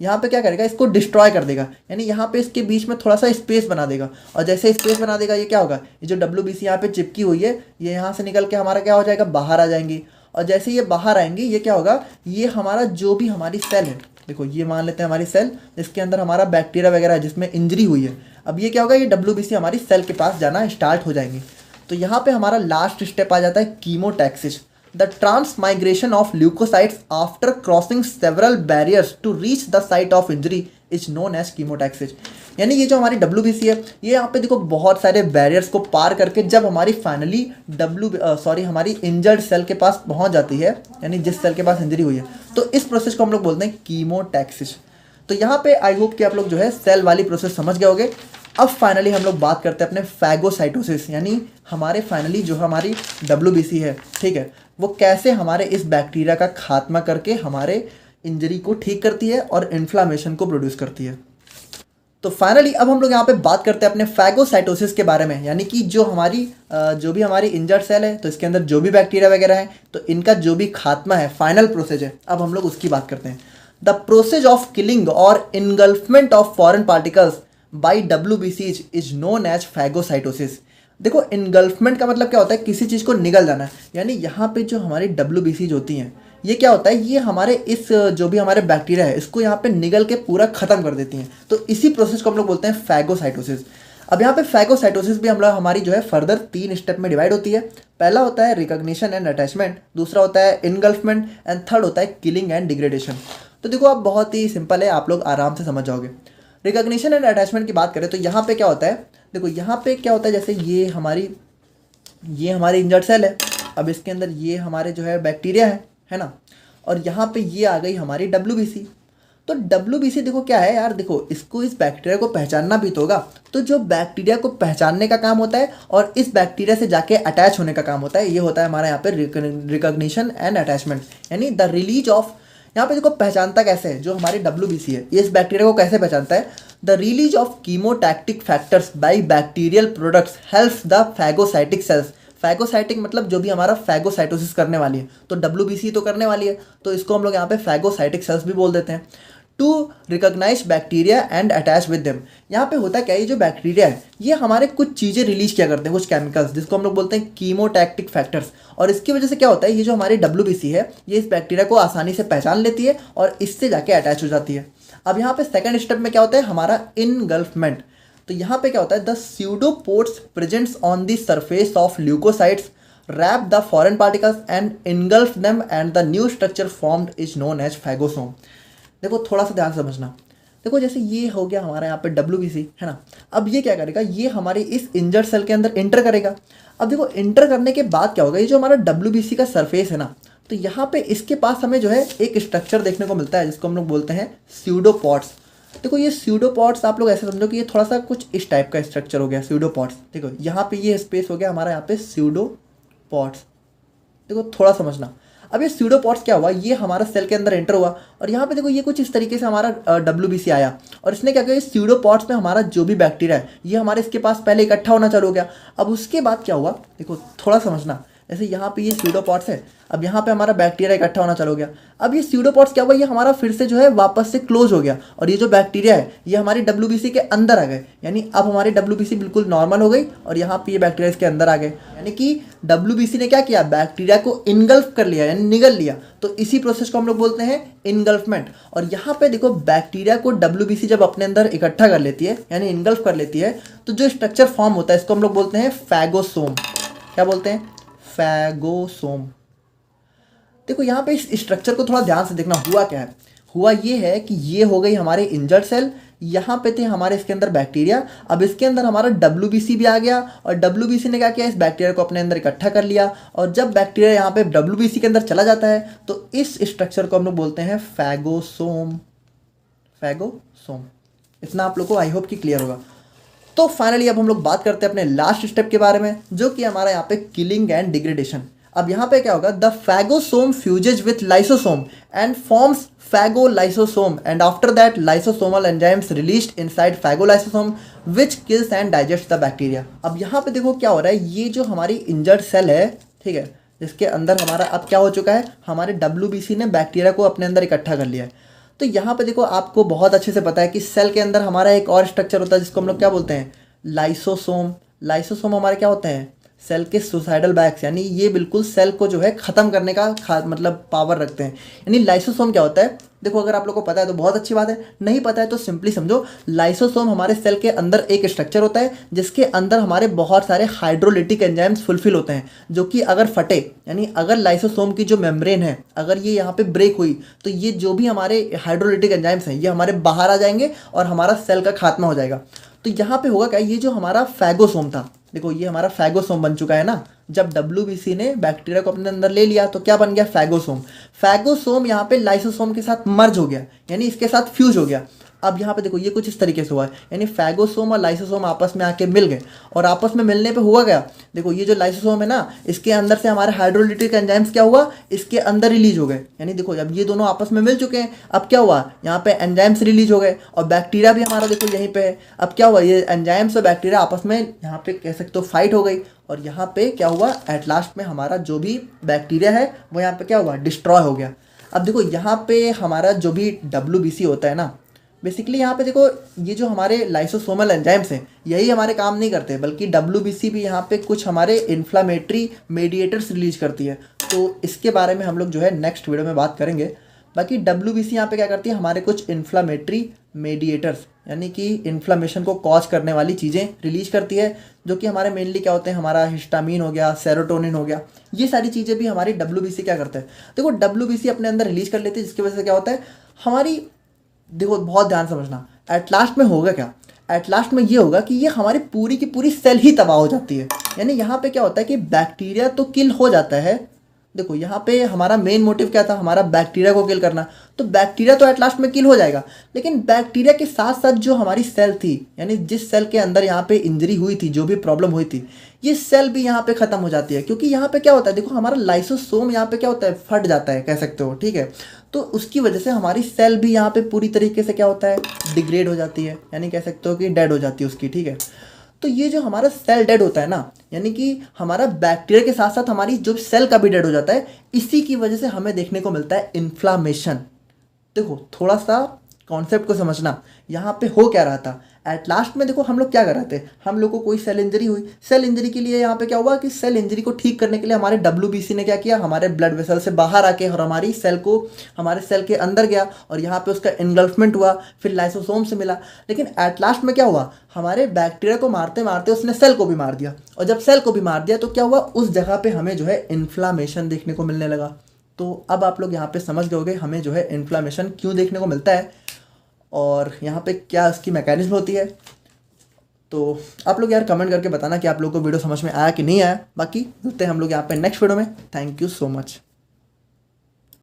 यहाँ पे क्या करेगा, इसको डिस्ट्रॉय कर देगा। यानी यहाँ पे इसके बीच में थोड़ा सा स्पेस बना देगा, और जैसे स्पेस बना देगा, ये क्या होगा, ये जो WBC यहाँ पे चिपकी हुई है, ये यहाँ से निकल के हमारा क्या हो जाएगा, बाहर आ जाएंगी। और जैसे ये बाहर आएंगी, ये क्या होगा, ये हमारा जो भी हमारी सेल है, देखो ये मान लेते हैं हमारी सेल, जिसके अंदर हमारा बैक्टीरिया वगैरह है, जिसमें इंजरी हुई है, अब ये क्या होगा, ये WBC हमारी सेल के पास जाना स्टार्ट हो जाएंगी। तो यहाँ पे हमारा लास्ट स्टेप आ जाता है chemotaxis, the transmigration of leukocytes after crossing several barriers to reach the site of injury is known as chemotaxis. यानी ये जो हमारी WBC है, ये यहाँ पे देखो बहुत सारे बैरियर्स को पार करके जब हमारी फाइनली हमारी इंजर्ड सेल के पास पहुँच जाती है, यानी जिस सेल के पास इंजरी हुई है, तो इस प्रोसेस को हम लोग बोलते हैं कीमोटैक्सिस। तो यहाँ पे आई होप कि आप लोग जो है सेल वाली प्रोसेस समझ गए होंगे। अब फाइनली हम लोग बात करते हैं अपने फैगोसाइटोसिस, यानी हमारे फाइनली जो हमारी WBC है, ठीक है, वो कैसे हमारे इस बैक्टीरिया का खात्मा करके हमारे इंजरी को ठीक करती है और इन्फ्लामेशन को प्रोड्यूस करती है। तो फाइनली अब हम लोग यहाँ पे बात करते हैं अपने फैगोसाइटोसिस के बारे में, यानी कि जो हमारी जो भी हमारी इंजर्ड सेल है, तो इसके अंदर जो भी बैक्टीरिया वगैरह है, तो इनका जो भी खात्मा है, फाइनल प्रोसेस है, अब हम लोग उसकी बात करते हैं। द प्रोसेस ऑफ किलिंग और engulfment of foreign particles by WBCs is known as phagocytosis. देखो इनगल्फमेंट का मतलब क्या होता है, किसी चीज़ को निगल जाना, यानी यहाँ पे जो हमारी WBCs होती हैं, ये क्या होता है, ये हमारे इस जो भी हमारे बैक्टीरिया है, इसको यहाँ पे निगल के पूरा ख़त्म कर देती हैं। तो इसी प्रोसेस को हम लोग बोलते हैं फैगोसाइटोसिस। अब यहाँ पे फैगोसाइटोसिस भी हम लोग हमारी जो है फर्दर 3 स्टेप में डिवाइड होती है। पहला होता है रिकॉग्निशन एंड अटैचमेंट, दूसरा होता है इनगल्फमेंट, एंड थर्ड होता है किलिंग एंड डिग्रेडेशन। तो देखो आप बहुत ही सिंपल है, आप लोग आराम से समझ जाओगे। रिकॉग्निशन एंड अटैचमेंट की बात करें तो यहाँ पे क्या होता है, देखो यहाँ पे क्या होता है, जैसे ये हमारी इंजर्ड सेल है, अब इसके अंदर ये हमारे जो है बैक्टीरिया है ना, और यहाँ पे ये आ गई हमारी WBC। तो WBC देखो क्या है यार, देखो इसको इस बैक्टीरिया को पहचानना भी तो होगा, तो जो बैक्टीरिया को पहचानने का काम होता है और इस बैक्टीरिया से जाके अटैच होने का काम होता है, ये होता है हमारा यहाँ पे रिकॉग्निशन एंड अटैचमेंट। यानी द रिलीज ऑफ, यहाँ पे देखो पहचानता कैसे है, जो हमारी WBC है ये इस बैक्टीरिया को कैसे पहचानता है, the release of chemotactic factors by bacterial products helps the phagocytic cells. Phagocytic मतलब जो भी हमारा फैगोसाइटोसिस करने वाली है, तो WBC तो करने वाली है, तो इसको हम लोग यहाँ पे फैगोसाइटिक सेल्स भी बोल देते हैं। To recognise bacteria and attach with them, यहाँ पे होता क्या है, ये जो बैक्टीरिया है ये हमारे कुछ चीज़ें रिलीज किया करते हैं, कुछ केमिकल्स, जिसको हम लोग बोलते हैं कीमोटैक्टिक फैक्टर्स, और इसकी वजह से क्या होता है, ये जो हमारी WBC है ये इस बैक्टीरिया को आसानी से पहचान लेती है और इससे जाके अटैच हो जाती है। अब यहाँ पे सेकंड स्टेप में क्या होता है, हमारा इनगल्फमेंट। तो यहाँ पे क्या होता है, the pseudopods presents on the surface of leukocytes wrap the foreign particles and engulf them, and the new structure formed is known as phagosome। देखो थोड़ा सा ध्यान से समझना। देखो जैसे ये हो गया हमारा यहाँ पे WBC है ना। अब ये क्या करेगा, ये हमारे इस इंजर्ड सेल के अंदर इंटर करेगा। अब देखो इंटर करने के बाद क्या होगा, ये जो हमारा WBC का सरफेस है ना, तो यहाँ पे इसके पास हमें जो है एक स्ट्रक्चर देखने को मिलता है जिसको हम लोग बोलते हैं स्यूडोपॉड्स। देखो ये स्यूडोपॉड्स आप लोग ऐसे समझो कि ये थोड़ा सा कुछ इस टाइप का स्ट्रक्चर हो गया स्यूडोपॉड्स। देखो यहाँ पे ये स्पेस हो गया हमारा यहाँ पे स्यूडोपॉड्स। देखो थोड़ा समझना। अब ये स्यूडोपॉड्स क्या हुआ, ये हमारा सेल के अंदर एंटर हुआ और यहाँ पे देखो ये कुछ इस तरीके से हमारा WBC आया और इसने क्या किया, स्यूडोपॉड्स में हमारा जो भी बैक्टीरिया है ये हमारे इसके पास पहले इकट्ठा होना चालू हो गया। अब उसके बाद क्या हुआ, देखो थोड़ा समझना। जैसे यहाँ पे ये स्यूडोपॉड्स है, अब यहाँ पे हमारा बैक्टीरिया इकट्ठा होना चालू हो गया। अब ये स्यूडोपॉड्स क्या हुआ, ये हमारा फिर से जो है वापस से क्लोज हो गया और ये जो बैक्टीरिया है ये हमारी WBC के अंदर आ गए। यानी अब हमारी WBC बिल्कुल नॉर्मल हो गई और यहाँ पे ये बैक्टीरिया इसके अंदर आ गए। यानी कि WBC ने क्या किया, बैक्टीरिया को इनगल्फ कर लिया यानी निगल लिया। तो इसी प्रोसेस को हम लोग बोलते हैं इनगल्फमेंट। और यहाँ पे देखो बैक्टीरिया को WBC जब अपने अंदर इकट्ठा कर लेती है यानी इनगल्फ कर लेती है, तो जो स्ट्रक्चर फॉर्म होता है इसको हम लोग बोलते हैं फैगोसोम। क्या बोलते हैं, फैगोसोम। देखो यहाँ पे इस स्ट्रक्चर को थोड़ा ध्यान से देखना। हुआ क्या है, हुआ ये है कि ये हो गई हमारे इंजर्ड सेल, यहाँ पे थे हमारे इसके अंदर बैक्टीरिया। अब इसके अंदर हमारा WBC भी आ गया और WBC ने क्या किया, इस बैक्टीरिया को अपने अंदर इकट्ठा कर लिया। और जब बैक्टीरिया यहाँ पे WBC के अंदर चला जाता है तो इस स्ट्रक्चर को हम लोग बोलते हैं फैगोसोम। फैगोसोम। इतना आप लोग को आई होप कि क्लियर होगा। तो फाइनली अब हम लोग बात करते हैं अपने लास्ट स्टेप के बारे में, जो कि हमारा यहाँ पे किलिंग एंड डिग्रेडेशन। अब यहाँ पे क्या होगा, the phagosome fuses with lysosome and forms phagolysosome and after that lysosomal enzymes released inside phagolysosome which kills and digest the bacteria. अब यहाँ पे देखो क्या हो रहा है, ये जो हमारी इंजर्ड सेल है, ठीक है, जिसके अंदर हमारा अब क्या हो चुका है, हमारे WBC ने बैक्टीरिया को अपने अंदर इकट्ठा कर लिया है। तो यहाँ पे देखो आपको बहुत अच्छे से पता है कि सेल के अंदर हमारा एक और स्ट्रक्चर होता है जिसको हम लोग क्या बोलते हैं, लाइसोसोम। लाइसोसोम हमारे क्या होते हैं, सेल के सुसाइडल बैग्स, यानी ये बिल्कुल सेल को जो है ख़त्म करने का मतलब पावर रखते हैं। यानी लाइसोसोम क्या होता है, देखो अगर आप लोग को पता है तो बहुत अच्छी बात है, नहीं पता है तो सिंपली समझो लाइसोसोम हमारे सेल के अंदर एक स्ट्रक्चर होता है जिसके अंदर हमारे बहुत सारे हाइड्रोलिटिक एंजाइम्स फुलफिल होते हैं, जो कि अगर फटे यानी अगर लाइसोसोम की जो मेम्ब्रेन है अगर ये यहाँ पे ब्रेक हुई तो ये जो भी हमारे हाइड्रोलिटिक एंजाइम्स हैं ये हमारे बाहर आ जाएंगे और हमारा सेल का खात्मा हो जाएगा। तो यहाँ पे होगा क्या, ये जो हमारा फैगोसोम था, देखो ये हमारा फैगोसोम बन चुका है ना। जब WBC ने बैक्टीरिया को अपने अंदर ले लिया तो क्या बन गया, फैगोसोम। फैगोसोम यहाँ पे लाइसोसोम के साथ मर्ज हो गया यानी इसके साथ फ्यूज हो गया। अब यहाँ पे देखो ये कुछ इस तरीके से हुआ है, यानी फैगोसोम और लाइसोसोम आपस में आके मिल गए और आपस में मिलने पे हुआ गया, देखो ये जो लाइसोसोम है ना इसके अंदर से हमारे हाइड्रोलिटिक एंजाइम्स क्या हुआ, इसके अंदर रिलीज हो गए। यानी देखो जब ये दोनों आपस में मिल चुके हैं अब क्या हुआ, यहाँ पे एंजाइम्स रिलीज हो गए और बैक्टीरिया भी हमारा देखो यहीं पे है। अब क्या हुआ, ये एंजाइम्स और बैक्टीरिया आपस में यहाँ पे कह सकते हो फाइट हो गई और यहाँ पे क्या हुआ, एट लास्ट में हमारा जो भी बैक्टीरिया है वो यहाँ पे क्या हुआ, डिस्ट्रॉय हो गया। अब देखो यहाँ पे हमारा जो भी WBC होता है ना, बेसिकली यहाँ पे देखो ये जो हमारे लाइसोसोमल एंजाइम्स हैं यही हमारे काम नहीं करते, बल्कि WBC भी यहाँ पे कुछ हमारे इन्फ्लामेटरी मेडिएटर्स रिलीज करती है। तो इसके बारे में हम लोग जो है नेक्स्ट वीडियो में बात करेंगे। बाकी WBC यहाँ पे क्या करती है, हमारे कुछ इन्फ्लामेटरी मेडिएटर्स यानी कि इन्फ्लामेशन को कॉज करने वाली चीज़ें रिलीज करती है, जो कि हमारे मेनली क्या होते हैं, हमारा हिस्टामिन हो गया, सेरोटोनिन हो गया, ये सारी चीज़ें भी हमारी WBC क्या करते हैं, देखो WBC अपने अंदर रिलीज कर लेती है, जिसकी वजह से क्या होता है हमारी, देखो बहुत ध्यान समझना, एट लास्ट में होगा क्या, एट लास्ट में ये होगा कि ये हमारी पूरी की पूरी सेल ही तबाह हो जाती है। यानी यहाँ पे क्या होता है कि बैक्टीरिया तो किल हो जाता है, देखो यहाँ पे हमारा मेन मोटिव क्या था, हमारा बैक्टीरिया को किल करना, तो बैक्टीरिया तो एट लास्ट में किल हो जाएगा, लेकिन बैक्टीरिया के साथ साथ जो हमारी सेल थी, यानी जिस सेल के अंदर यहाँ पे इंजरी हुई थी, जो भी प्रॉब्लम हुई थी, ये सेल भी यहाँ पे ख़त्म हो जाती है। क्योंकि यहाँ पे क्या होता है, देखो हमारा लाइसोसोम यहाँ पे क्या होता है, फट जाता है कह सकते हो, ठीक है। तो उसकी वजह से हमारी सेल भी यहाँ पे पूरी तरीके से क्या होता है, डिग्रेड हो जाती है, यानी कह सकते हो कि डेड हो जाती है उसकी, ठीक है। तो ये जो हमारा सेल डेड होता है ना, यानी कि हमारा बैक्टीरिया के साथ साथ हमारी जो सेल का भी डेड हो जाता है, इसी की वजह से हमें देखने को मिलता है इन्फ्लामेशन। देखो थोड़ा सा कॉन्सेप्ट को समझना, यहाँ पे हो क्या रहा था, एट लास्ट में देखो हम लोग क्या कर रहे थे, हम लोग को कोई सेल इंजरी हुई, सेल इंजरी के लिए यहाँ पे क्या हुआ कि सेल इंजरी को ठीक करने के लिए हमारे WBC ने क्या किया, हमारे ब्लड वेसल से बाहर आके और हमारी सेल को हमारे सेल के अंदर गया और यहाँ पे उसका इनगल्फमेंट हुआ, फिर लाइसोसोम से मिला। लेकिन एट लास्ट में क्या हुआ, हमारे बैक्टीरिया को मारते मारते उसने सेल को भी मार दिया, और जब सेल को भी मार दिया तो क्या हुआ, उस जगह पे हमें जो है इन्फ्लामेशन देखने को मिलने लगा। तो अब आप लोग यहाँ पे समझ गए होंगे हमें जो है इन्फ्लामेशन क्यों देखने को मिलता है और यहाँ पे क्या इसकी मैकेनिज्म होती है। तो आप लोग यार कमेंट करके बताना कि आप लोग को वीडियो समझ में आया कि नहीं आया। बाकी मिलते हैं हम लोग यहाँ पे नेक्स्ट वीडियो में। Thank you so much.